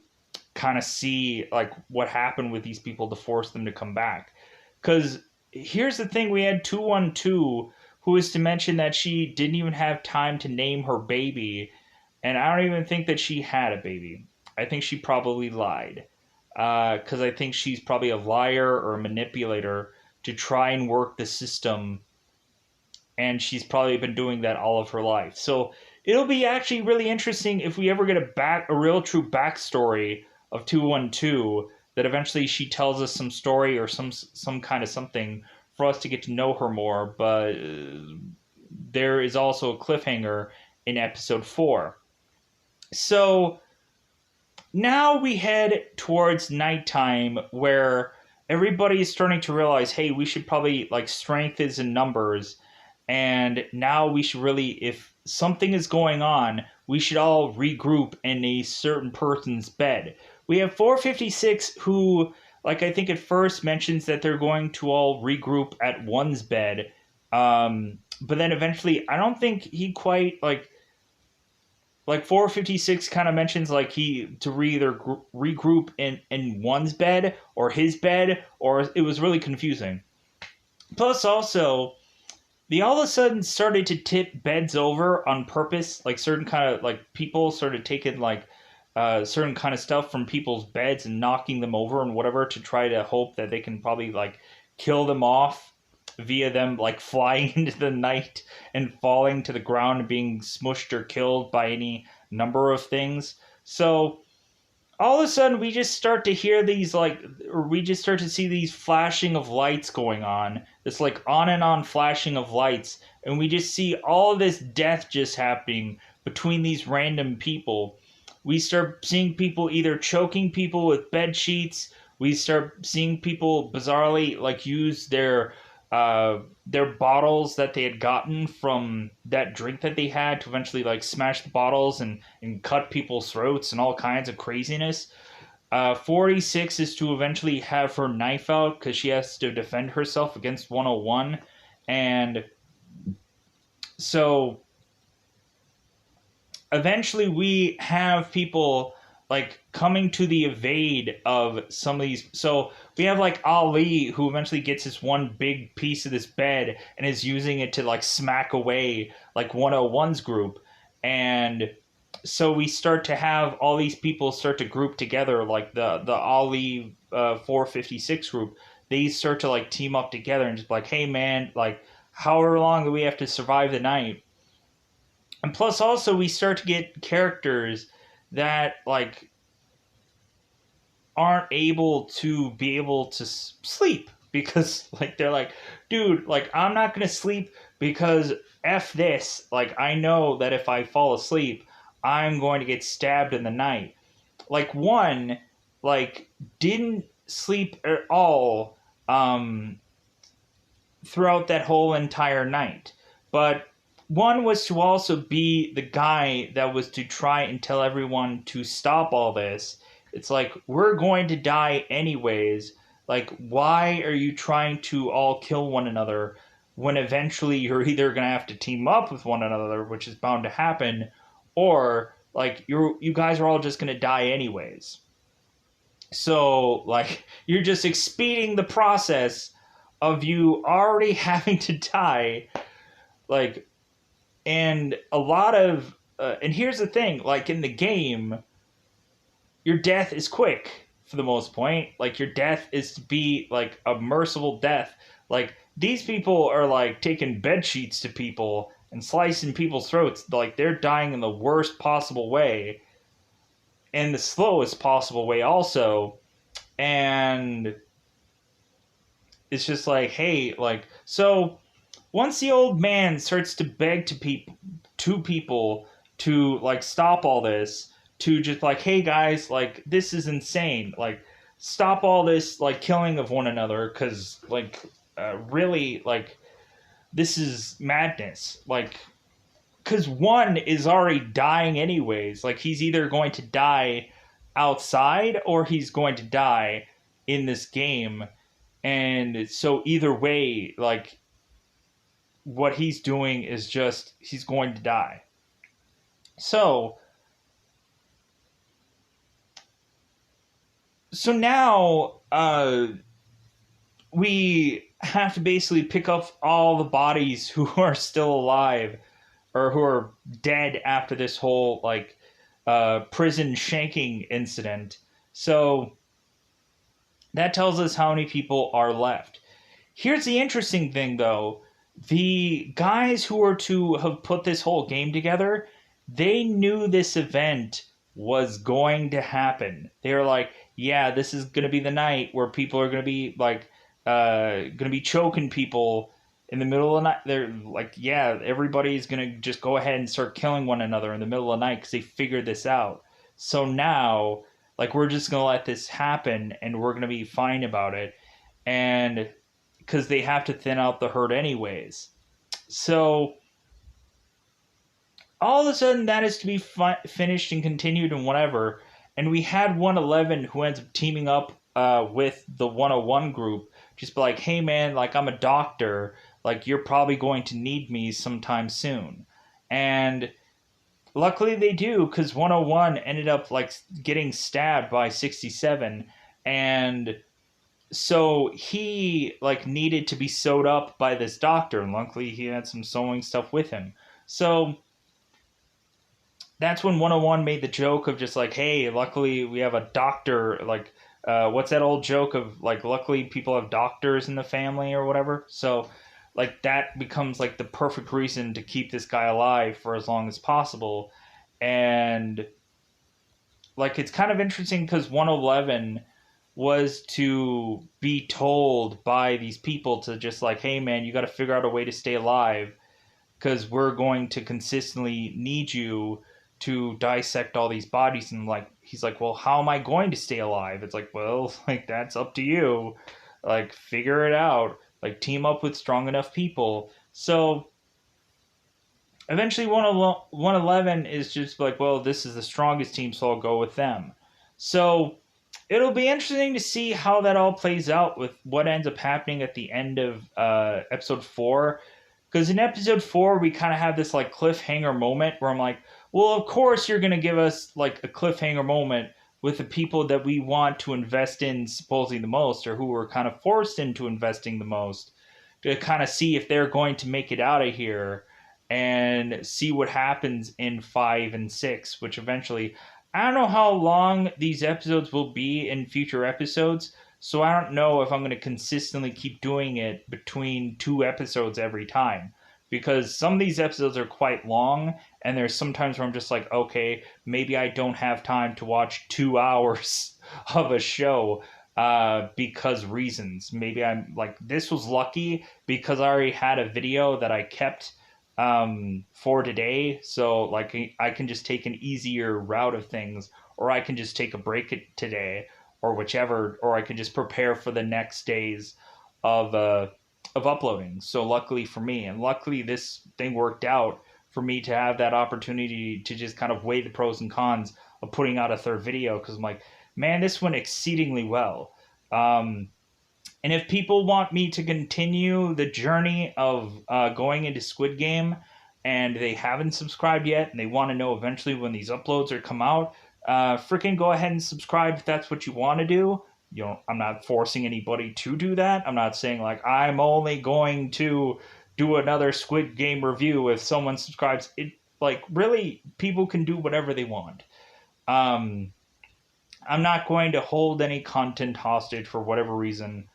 kind of see like what happened with these people to force them to come back. Because here's the thing, we had 212 who is to mention that she didn't even have time to name her baby, and I don't even think that she had a baby. I think she probably lied, because I think she's probably a liar or a manipulator to try and work the system, and she's probably been doing that all of her life. So it'll be actually really interesting if we ever get a real true backstory of 212, that eventually she tells us some story or some kind of something for us to get to know her more. But there is also a cliffhanger in episode 4. So now we head towards nighttime, where everybody is starting to realize, hey, we should probably, like, strength is in numbers, and now we should really, if something is going on, we should all regroup in a certain person's bed. We have 456 who, like, I think at first mentions that they're going to all regroup at one's bed, but then eventually I don't think he quite, like 456 kind of mentions, like, he to either regroup in one's bed or his bed, or it was really confusing. Plus also, they all of a sudden started to tip beds over on purpose. Like, certain kind of, like, people started taking, like, certain kind of stuff from people's beds and knocking them over and whatever, to try to hope that they can probably, like, kill them off via them, like, flying into the night and falling to the ground and being smushed or killed by any number of things. So all of a sudden we just start to hear these, like, or we just start to see these flashing of lights going on, this, like, on and on flashing of lights, and we just see all of this death just happening between these random people. We start seeing people either choking people with bed sheets. We start seeing people bizarrely, like, use their bottles that they had gotten from that drink that they had to eventually, like, smash the bottles and cut people's throats and all kinds of craziness. 46 is to eventually have her knife out because she has to defend herself against 101. And so eventually we have people, like, coming to the evade of some of these. So we have, like, Ali, who eventually gets this one big piece of this bed and is using it to, like, smack away, like, 101's group. And so we start to have all these people start to group together, like the Ali 456 group. They start to, like, team up together and just be like, hey man, like, however long do we have to survive the night? And plus also we start to get characters that, like, aren't able to sleep because, like, they're like, dude, like, I'm not gonna sleep because F this, like, I know that if I fall asleep I'm going to get stabbed in the night. Like, one, like, didn't sleep at all throughout that whole entire night, but one was to also be the guy that was to try and tell everyone to stop all this. It's like, we're going to die anyways. Like, why are you trying to all kill one another when eventually you're either going to have to team up with one another, which is bound to happen, or, like, you guys are all just going to die anyways. So, like, you're just expeding the process of you already having to die. Like, and a lot of and here's the thing, like, in the game, your death is quick for the most point. Like, your death is to be, like, a merciful death. Like, these people are, like, taking bed sheets to people and slicing people's throats. Like, they're dying in the worst possible way and the slowest possible way also. And it's just like, hey, like, so once the old man starts to beg to people to, like, stop all this, to just, like, hey guys, like, this is insane, like, stop all this, like, killing of one another, because, like, really, like, this is madness, like, because one is already dying anyways. Like, he's either going to die outside or he's going to die in this game, and so either way, like, what he's doing is just, he's going to die. So now we have to basically pick up all the bodies who are still alive or who are dead after this whole, like, prison shanking incident. So that tells us how many people are left. Here's the interesting thing, though. The guys who are to have put this whole game together, they knew this event was going to happen. They were like, yeah, this is going to be the night where people are going to be like, going to be choking people in the middle of the night. They're like, yeah, everybody's going to just go ahead and start killing one another in the middle of the night because they figured this out. So now, like, we're just going to let this happen and we're going to be fine about it. And because they have to thin out the herd anyways. So all of a sudden that is to be finished and continued and whatever. And we had 111 who ends up teaming up with the 101 group. Just be like, hey man, like I'm a doctor. Like you're probably going to need me sometime soon. And luckily they do, because 101 ended up like getting stabbed by 67. And so he like needed to be sewed up by this doctor. And luckily he had some sewing stuff with him. So that's when 101 made the joke of just like, hey, luckily we have a doctor. Like, what's that old joke of like, luckily people have doctors in the family or whatever. So, like, that becomes like the perfect reason to keep this guy alive for as long as possible. And like, it's kind of interesting because 111 was to be told by these people to just like, hey, man, you got to figure out a way to stay alive because we're going to consistently need you to dissect all these bodies. And like he's like, well, how am I going to stay alive? It's like, well, like that's up to you. Like figure it out. Like team up with strong enough people. So eventually 111 is just like, well, this is the strongest team, so I'll go with them. So it'll be interesting to see how that all plays out with what ends up happening at the end of episode 4. Because in episode 4, we kind of have this like cliffhanger moment where I'm like, well, of course you're going to give us like a cliffhanger moment with the people that we want to invest in supposedly the most, or who were kind of forced into investing the most, to kind of see if they're going to make it out of here and see what happens in 5 and 6, which eventually, I don't know how long these episodes will be in future episodes, so I don't know if I'm going to consistently keep doing it between 2 episodes every time. Because some of these episodes are quite long, and there's sometimes where I'm just like, okay, maybe I don't have time to watch 2 hours of a show because reasons. Maybe I'm like, this was lucky because I already had a video that I kept for today. So like I can just take an easier route of things, or I can just take a break today, or whichever, or I can just prepare for the next days of uploading. So luckily for me, and luckily this thing worked out for me to have that opportunity to just kind of weigh the pros and cons of putting out a third video, because I'm like, man, this went exceedingly well. And if people want me to continue the journey of going into Squid Game, and they haven't subscribed yet, and they want to know eventually when these uploads are come out, freaking go ahead and subscribe if that's what you want to do. You know, I'm not forcing anybody to do that. I'm not saying like I'm only going to do another Squid Game review if someone subscribes. It like really people can do whatever they want. I'm not going to hold any content hostage for whatever reason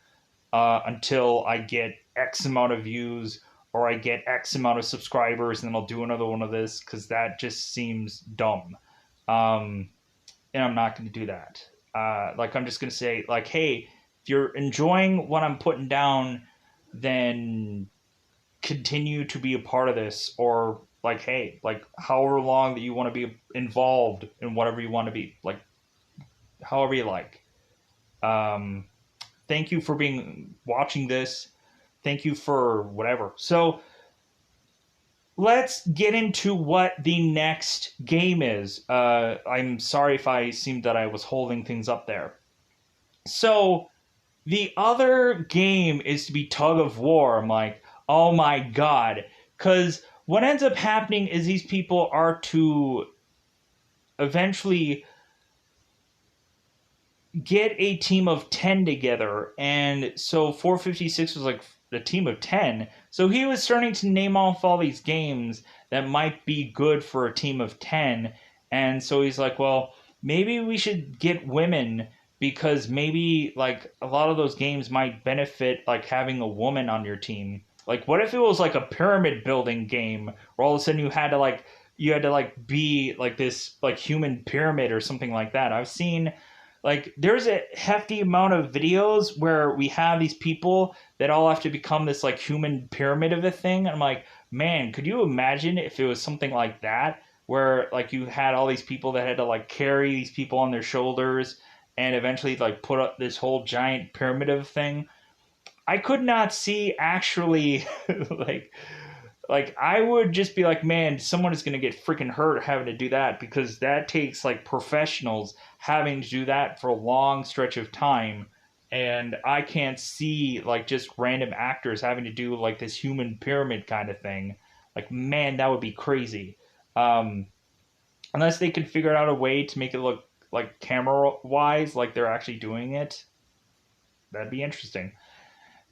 until I get X amount of views or I get X amount of subscribers, and then I'll do another one of this, because that just seems dumb. And I'm not going to do that. Like, I'm just going to say, like, hey, if you're enjoying what I'm putting down, then continue to be a part of this. Or, like, hey, like, however long that you want to be involved in whatever you want to be. Like, however you like. Thank you for watching this. Thank you for whatever. So, let's get into what the next game is. I'm sorry if I seemed that I was holding things up there. So, the other game is to be Tug of War. I'm like, oh my god. Because what ends up happening is these people are to eventually get a team of 10 together. And so 456 was like a team of 10. So he was starting to name off all these games that might be good for a team of 10. And so he's like, well, maybe we should get women, because maybe like a lot of those games might benefit like having a woman on your team. Like, what if it was like a pyramid building game where all of a sudden you had to like you had to like be like this like human pyramid or something like that. I've seen like there's a hefty amount of videos where we have these people that all have to become this like human pyramid of a thing. And I'm like, man, could you imagine if it was something like that where like you had all these people that had to like carry these people on their shoulders and eventually like put up this whole giant pyramid of thing? I could not see actually like I would just be like, man, someone is going to get freaking hurt having to do that, because that takes like professionals having to do that for a long stretch of time. And I can't see like just random actors having to do like this human pyramid kind of thing. Like, man, that would be crazy. Um, Unless they could figure out a way to make it look like camera wise, like they're actually doing it. That'd be interesting.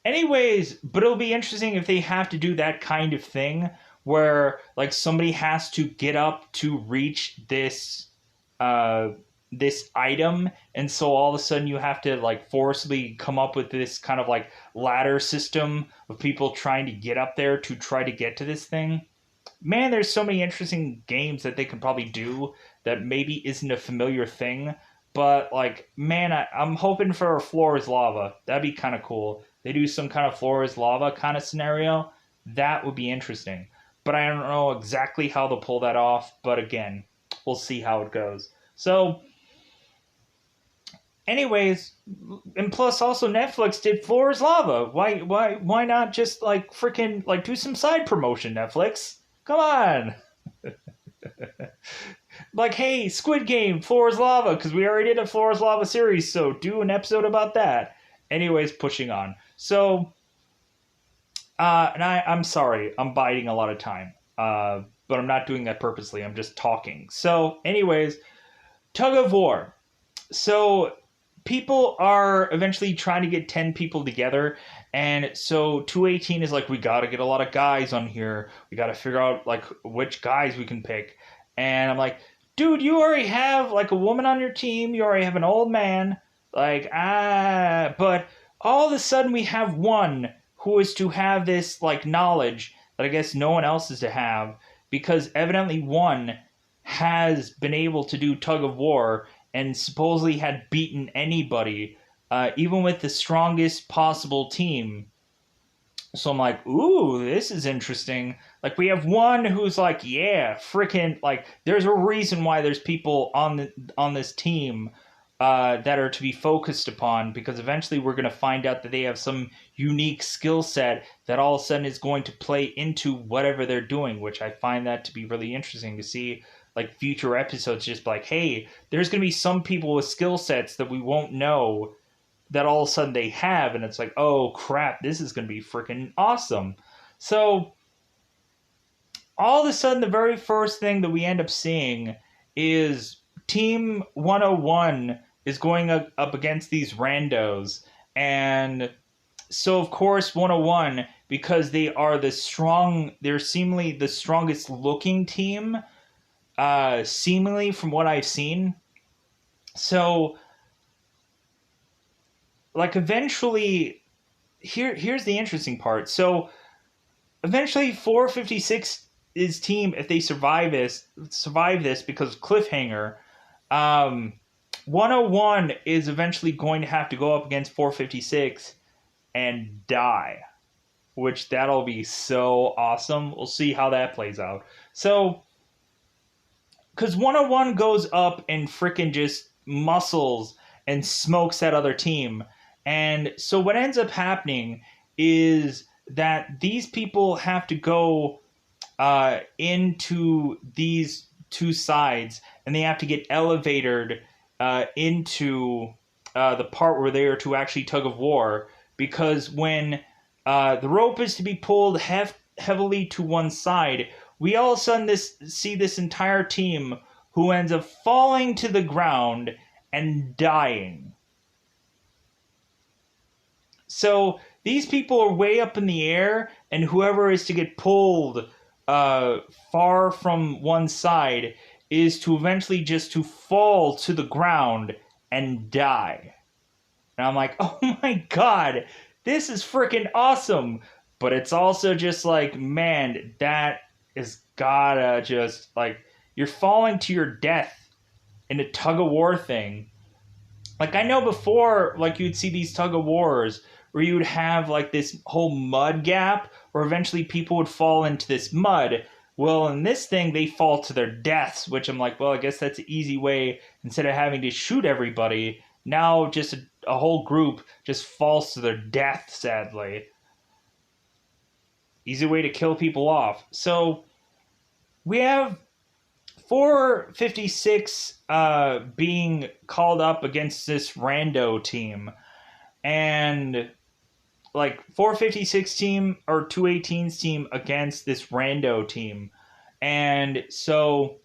Anyways, but it'll be interesting if they have to do that kind of thing where like somebody has to get up to reach uh this item, and so all of a sudden you have to like forcibly come up with this kind of like ladder system of people trying to get up there to try to get to this thing. Man, there's so many interesting games that they could probably do that maybe isn't a familiar thing. But like, man, I'm hoping for a floor is lava. That'd be kind of cool. They do some kind of floor is lava kind of scenario. That would be interesting. But I don't know exactly how they'll pull that off. But again, we'll see how it goes. So, anyways, and plus also Netflix did floor is lava. Why not just like freaking like do some side promotion, Netflix? Come on. Like, hey, Squid Game, Floor is Lava, because we already did a Floor is Lava series, so do an episode about that. Anyways, pushing on. So, and I'm sorry, I'm biding a lot of time, but I'm not doing that purposely. I'm just talking. So, anyways, Tug of War. So, people are eventually trying to get 10 people together, and so 218 is like, we got to get a lot of guys on here. We got to figure out like which guys we can pick. And I'm like, dude, you already have like a woman on your team. You already have an old man. Like, but all of a sudden we have one who is to have this like knowledge that I guess no one else is to have, because evidently one has been able to do tug of war and supposedly had beaten anybody, even with the strongest possible team. So I'm like, ooh, this is interesting. Like, we have one who's like, yeah, freaking, like, there's a reason why there's people on this team that are to be focused upon, because eventually we're going to find out that they have some unique skill set that all of a sudden is going to play into whatever they're doing, which I find that to be really interesting to see. Like, future episodes just like, hey, there's going to be some people with skill sets that we won't know that all of a sudden they have, and it's like, oh crap, this is going to be freaking awesome. So all of a sudden, the very first thing that we end up seeing is Team 101 is going up against these randos. And so, of course, 101, because they're seemingly the strongest looking team, seemingly from what I've seen. So, like, eventually, here's the interesting part. So, eventually, 456 is team, if they survive this because of cliffhanger. 101 is eventually going to have to go up against 456 and die, which that'll be so awesome. We'll see how that plays out. So, because 101 goes up and freaking just muscles and smokes that other team. And so what ends up happening is that these people have to go into these two sides, and they have to get elevated into the part where they are to actually tug of war, because when the rope is to be pulled heavily to one side, we all of a sudden see this entire team who ends up falling to the ground and dying. So these people are way up in the air, and whoever is to get pulled far from one side is to eventually just to fall to the ground and die. And I'm like, oh my god, this is freaking awesome. But it's also just like, man, that is gotta just like you're falling to your death in a tug of war thing. Like I know before, like you'd see these tug of wars where you would have like this whole mud gap, where eventually people would fall into this mud. Well, in this thing, they fall to their deaths, which I'm like, well, I guess that's an easy way instead of having to shoot everybody. Now, just a whole group just falls to their death, sadly. Easy way to kill people off. So we have 456 being called up against this rando team. And like 456 team or 218's team against this rando team. And so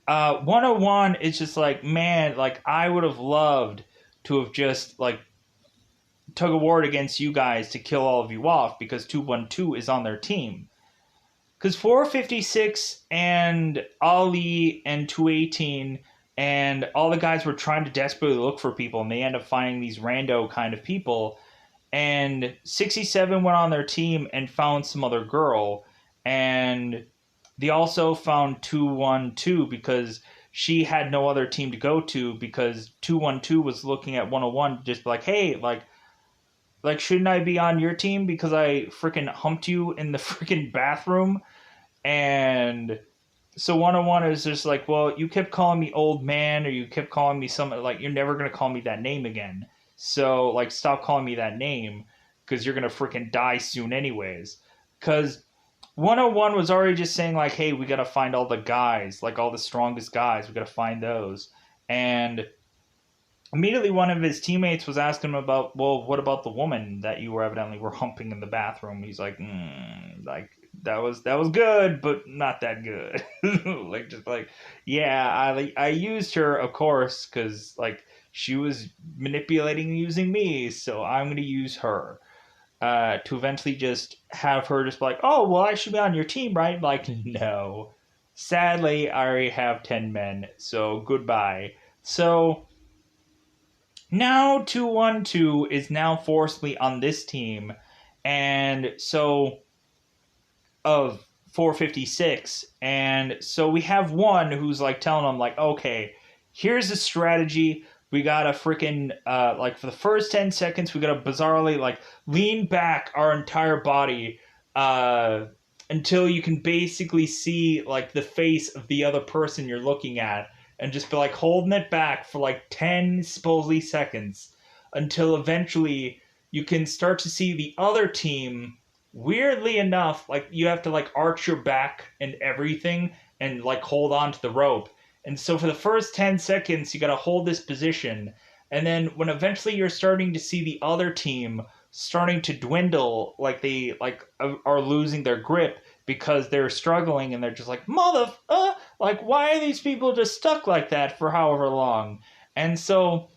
101 is just like, man, like I would have loved to have just like tug a war against you guys to kill all of you off because 212 is on their team. Because 456 and Ali and 218 and all the guys were trying to desperately look for people, and they end up finding these rando kind of people. And 67 went on their team and found some other girl. And they also found 212 because she had no other team to go to, because 212 was looking at 101 just like, hey, like shouldn't I be on your team because I freaking humped you in the freaking bathroom? And so 101 is just like, well, you kept calling me old man, or you kept calling me something like, you're never going to call me that name again. So, like, stop calling me that name because you're going to freaking die soon anyways. Because 101 was already just saying, like, hey, we got to find all the guys, like all the strongest guys. We got to find those. And immediately one of his teammates was asking him about, well, what about the woman that you were evidently were humping in the bathroom? He's like, like, that was good, but not that good. Like, just like, yeah, I used her, of course, because like she was manipulating and using me, so I'm gonna use her to eventually just have her just be like, oh, well, I should be on your team, right? Like, no, sadly, I already have 10 men, so goodbye. So now 212 is now forcibly on this team, and so of 456. And so we have one who's like telling them like, okay, here's the strategy. We gotta freaking like for the first 10 seconds we gotta bizarrely like lean back our entire body until you can basically see like the face of the other person you're looking at, and just be like holding it back for like 10 supposedly seconds until eventually you can start to see the other team. Weirdly enough, like you have to like arch your back and everything and like hold on to the rope. And so for the first 10 seconds, you got to hold this position. And then when eventually you're starting to see the other team starting to dwindle, like they like are losing their grip because they're struggling, and they're just like, like why are these people just stuck like that for however long? And so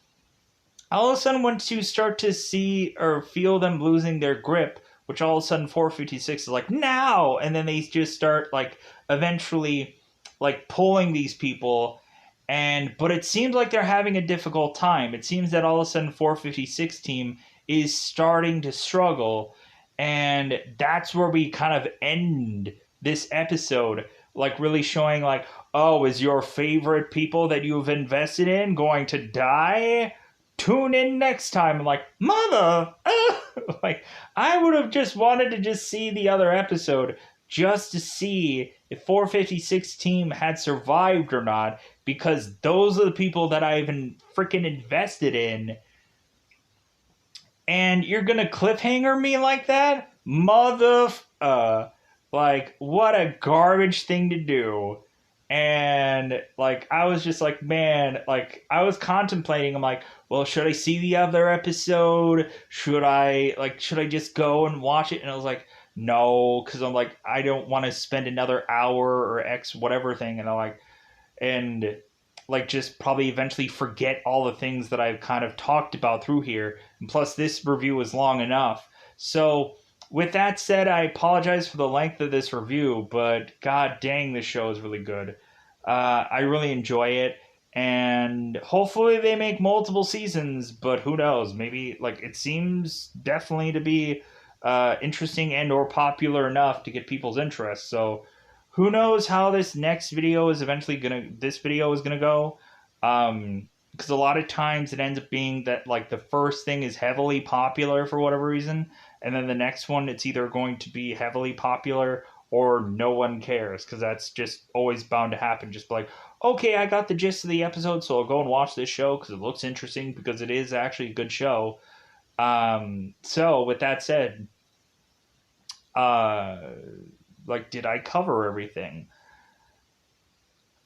all of a sudden, once you start to see or feel them losing their grip, which all of a sudden 456 is like, now! And then they just start, like, eventually, like, pulling these people. But it seems like they're having a difficult time. It seems that all of a sudden 456 team is starting to struggle. And that's where we kind of end this episode. Like, really showing, like, oh, is your favorite people that you've invested in going to die? Tune in next time. I'm like, mother! Like, I would have just wanted to just see the other episode just to see if 456 team had survived or not, because those are the people that I've been freaking invested in. And you're gonna cliffhanger me like that? Like, what a garbage thing to do. And, like, I was just like, man, like, I was contemplating, I'm like, well, should I see the other episode? Should I just go and watch it? And I was like, no, because I'm like, I don't want to spend another hour or X whatever thing. And just probably eventually forget all the things that I've kind of talked about through here. And plus, this review was long enough. So, with that said, I apologize for the length of this review, but god dang, this show is really good. I really enjoy it, and hopefully they make multiple seasons, but who knows? Maybe, like, it seems definitely to be interesting and or popular enough to get people's interest. So who knows how this video is gonna go. Because a lot of times it ends up being that like the first thing is heavily popular for whatever reason, and then the next one it's either going to be heavily popular or no one cares, because that's just always bound to happen. Just like, okay, I got the gist of the episode, so I'll go and watch this show because it looks interesting, because it is actually a good show. So with that said, uh, like, did I cover everything?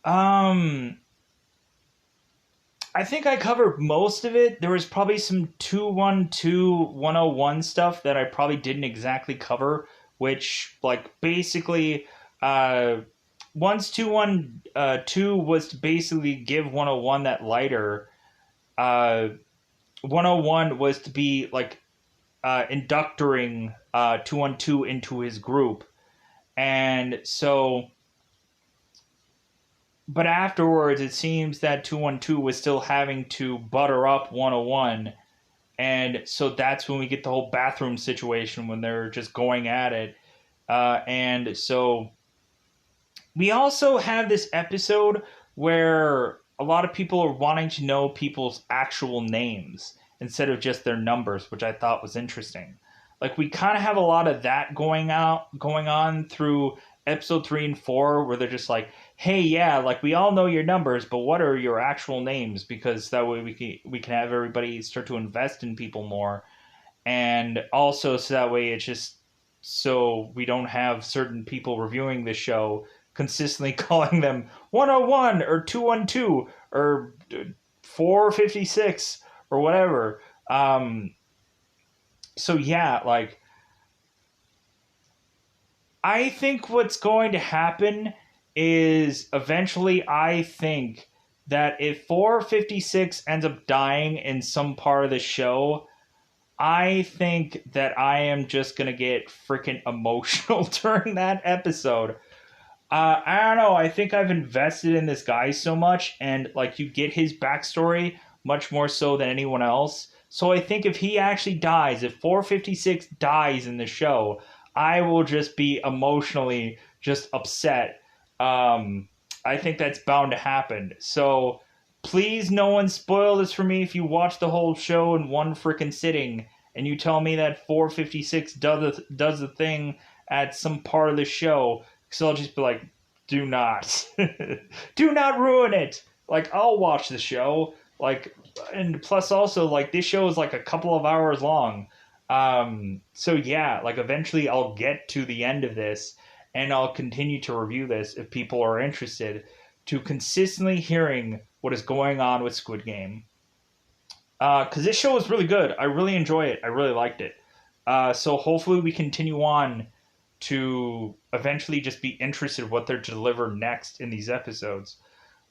Um, I think I covered most of it. There was probably some 212 101 stuff that I probably didn't exactly cover, which, like, basically, uh, once 212 was to basically give 101 that lighter, 101 was to be, like, inducting 212 into his group. And so, but afterwards, it seems that 212 was still having to butter up 101. And so that's when we get the whole bathroom situation when they're just going at it. And so we also have this episode where a lot of people are wanting to know people's actual names instead of just their numbers, which I thought was interesting. Like, we kind of have a lot of that going on through episode 3 and 4, where they're just like, hey, yeah, like, we all know your numbers, but what are your actual names? Because that way we can have everybody start to invest in people more. And also, so that way it's just so we don't have certain people reviewing the show consistently calling them 101 or 212 or 456 or whatever. So yeah, like, I think what's going to happen is eventually, I think that if 456 ends up dying in some part of the show, I think that I am just going to get freaking emotional during that episode. I don't know. I think I've invested in this guy so much, and like, you get his backstory much more so than anyone else. So I think if he actually dies, if 456 dies in the show, I will just be emotionally just upset. Um, I think that's bound to happen. So please, no one spoil this for me if you watch the whole show in one freaking sitting and you tell me that 456 does the thing at some part of the show. So I'll just be like, do not, do not ruin it. Like, I'll watch the show. Like, and plus also, like, this show is like a couple of hours long. So yeah, like, eventually I'll get to the end of this and I'll continue to review this if people are interested to consistently hearing what is going on with Squid Game. Because this show is really good. I really enjoy it. I really liked it. So hopefully we continue on to eventually just be interested in what they're to deliver next in these episodes.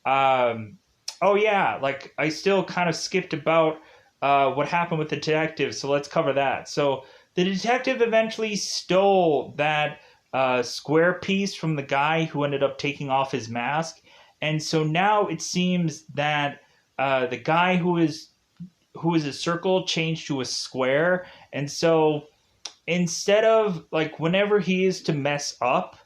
Um, oh yeah, like, I still kind of skipped about what happened with the detective, so let's cover that. So the detective eventually stole that square piece from the guy who ended up taking off his mask, and so now it seems that the guy who is a circle changed to a square, and so instead of, like, whenever he is to mess up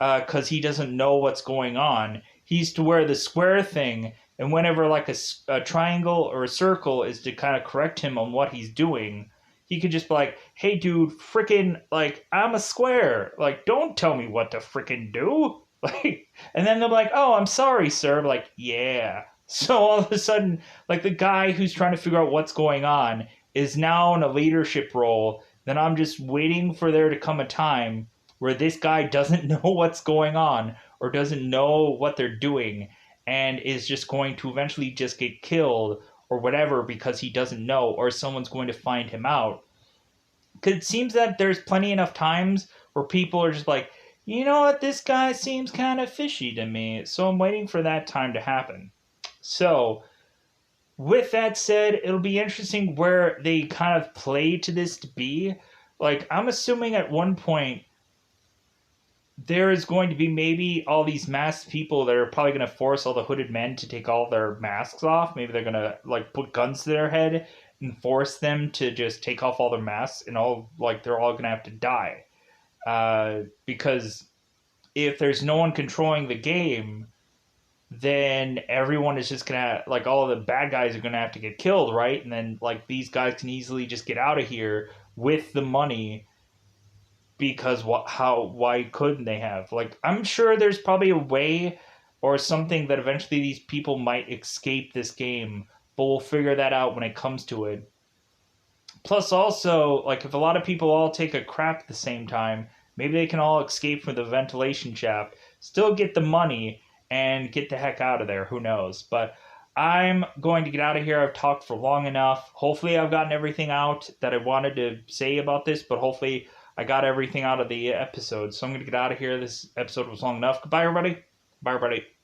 because he doesn't know what's going on, he's to wear the square thing, and whenever, like, a triangle or a circle is to kind of correct him on what he's doing, he could just be like, hey dude, freaking, like, I'm a square, like, don't tell me what to freaking do. Like, and then they're like, oh, I'm sorry sir. I'm like, yeah. So all of a sudden, like, the guy who's trying to figure out what's going on is now in a leadership role. Then I'm just waiting for there to come a time where this guy doesn't know what's going on or doesn't know what they're doing and is just going to eventually just get killed or whatever because he doesn't know, or someone's going to find him out. Because it seems that there's plenty enough times where people are just like, you know what, this guy seems kind of fishy to me, so I'm waiting for that time to happen. So, with that said, it'll be interesting where they kind of play to this to be. Like, I'm assuming at one point there is going to be maybe all these masked people that are probably going to force all the hooded men to take all their masks off. Maybe they're going to, like, put guns to their head enforce them to just take off all their masks and all like they're all gonna have to die. Because if there's no one controlling the game, then everyone is just gonna like all the bad guys are gonna have to get killed, right? And then like these guys can easily just get out of here with the money because why couldn't they have? Like I'm sure there's probably a way or something that eventually these people might escape this game, but we'll figure that out when it comes to it. Plus, also, like if a lot of people all take a crap at the same time, maybe they can all escape from the ventilation shaft, still get the money, and get the heck out of there. Who knows? But I'm going to get out of here. I've talked for long enough. Hopefully, I've gotten everything out that I wanted to say about this, but hopefully, I got everything out of the episode. So I'm going to get out of here. This episode was long enough. Goodbye, everybody. Bye, everybody.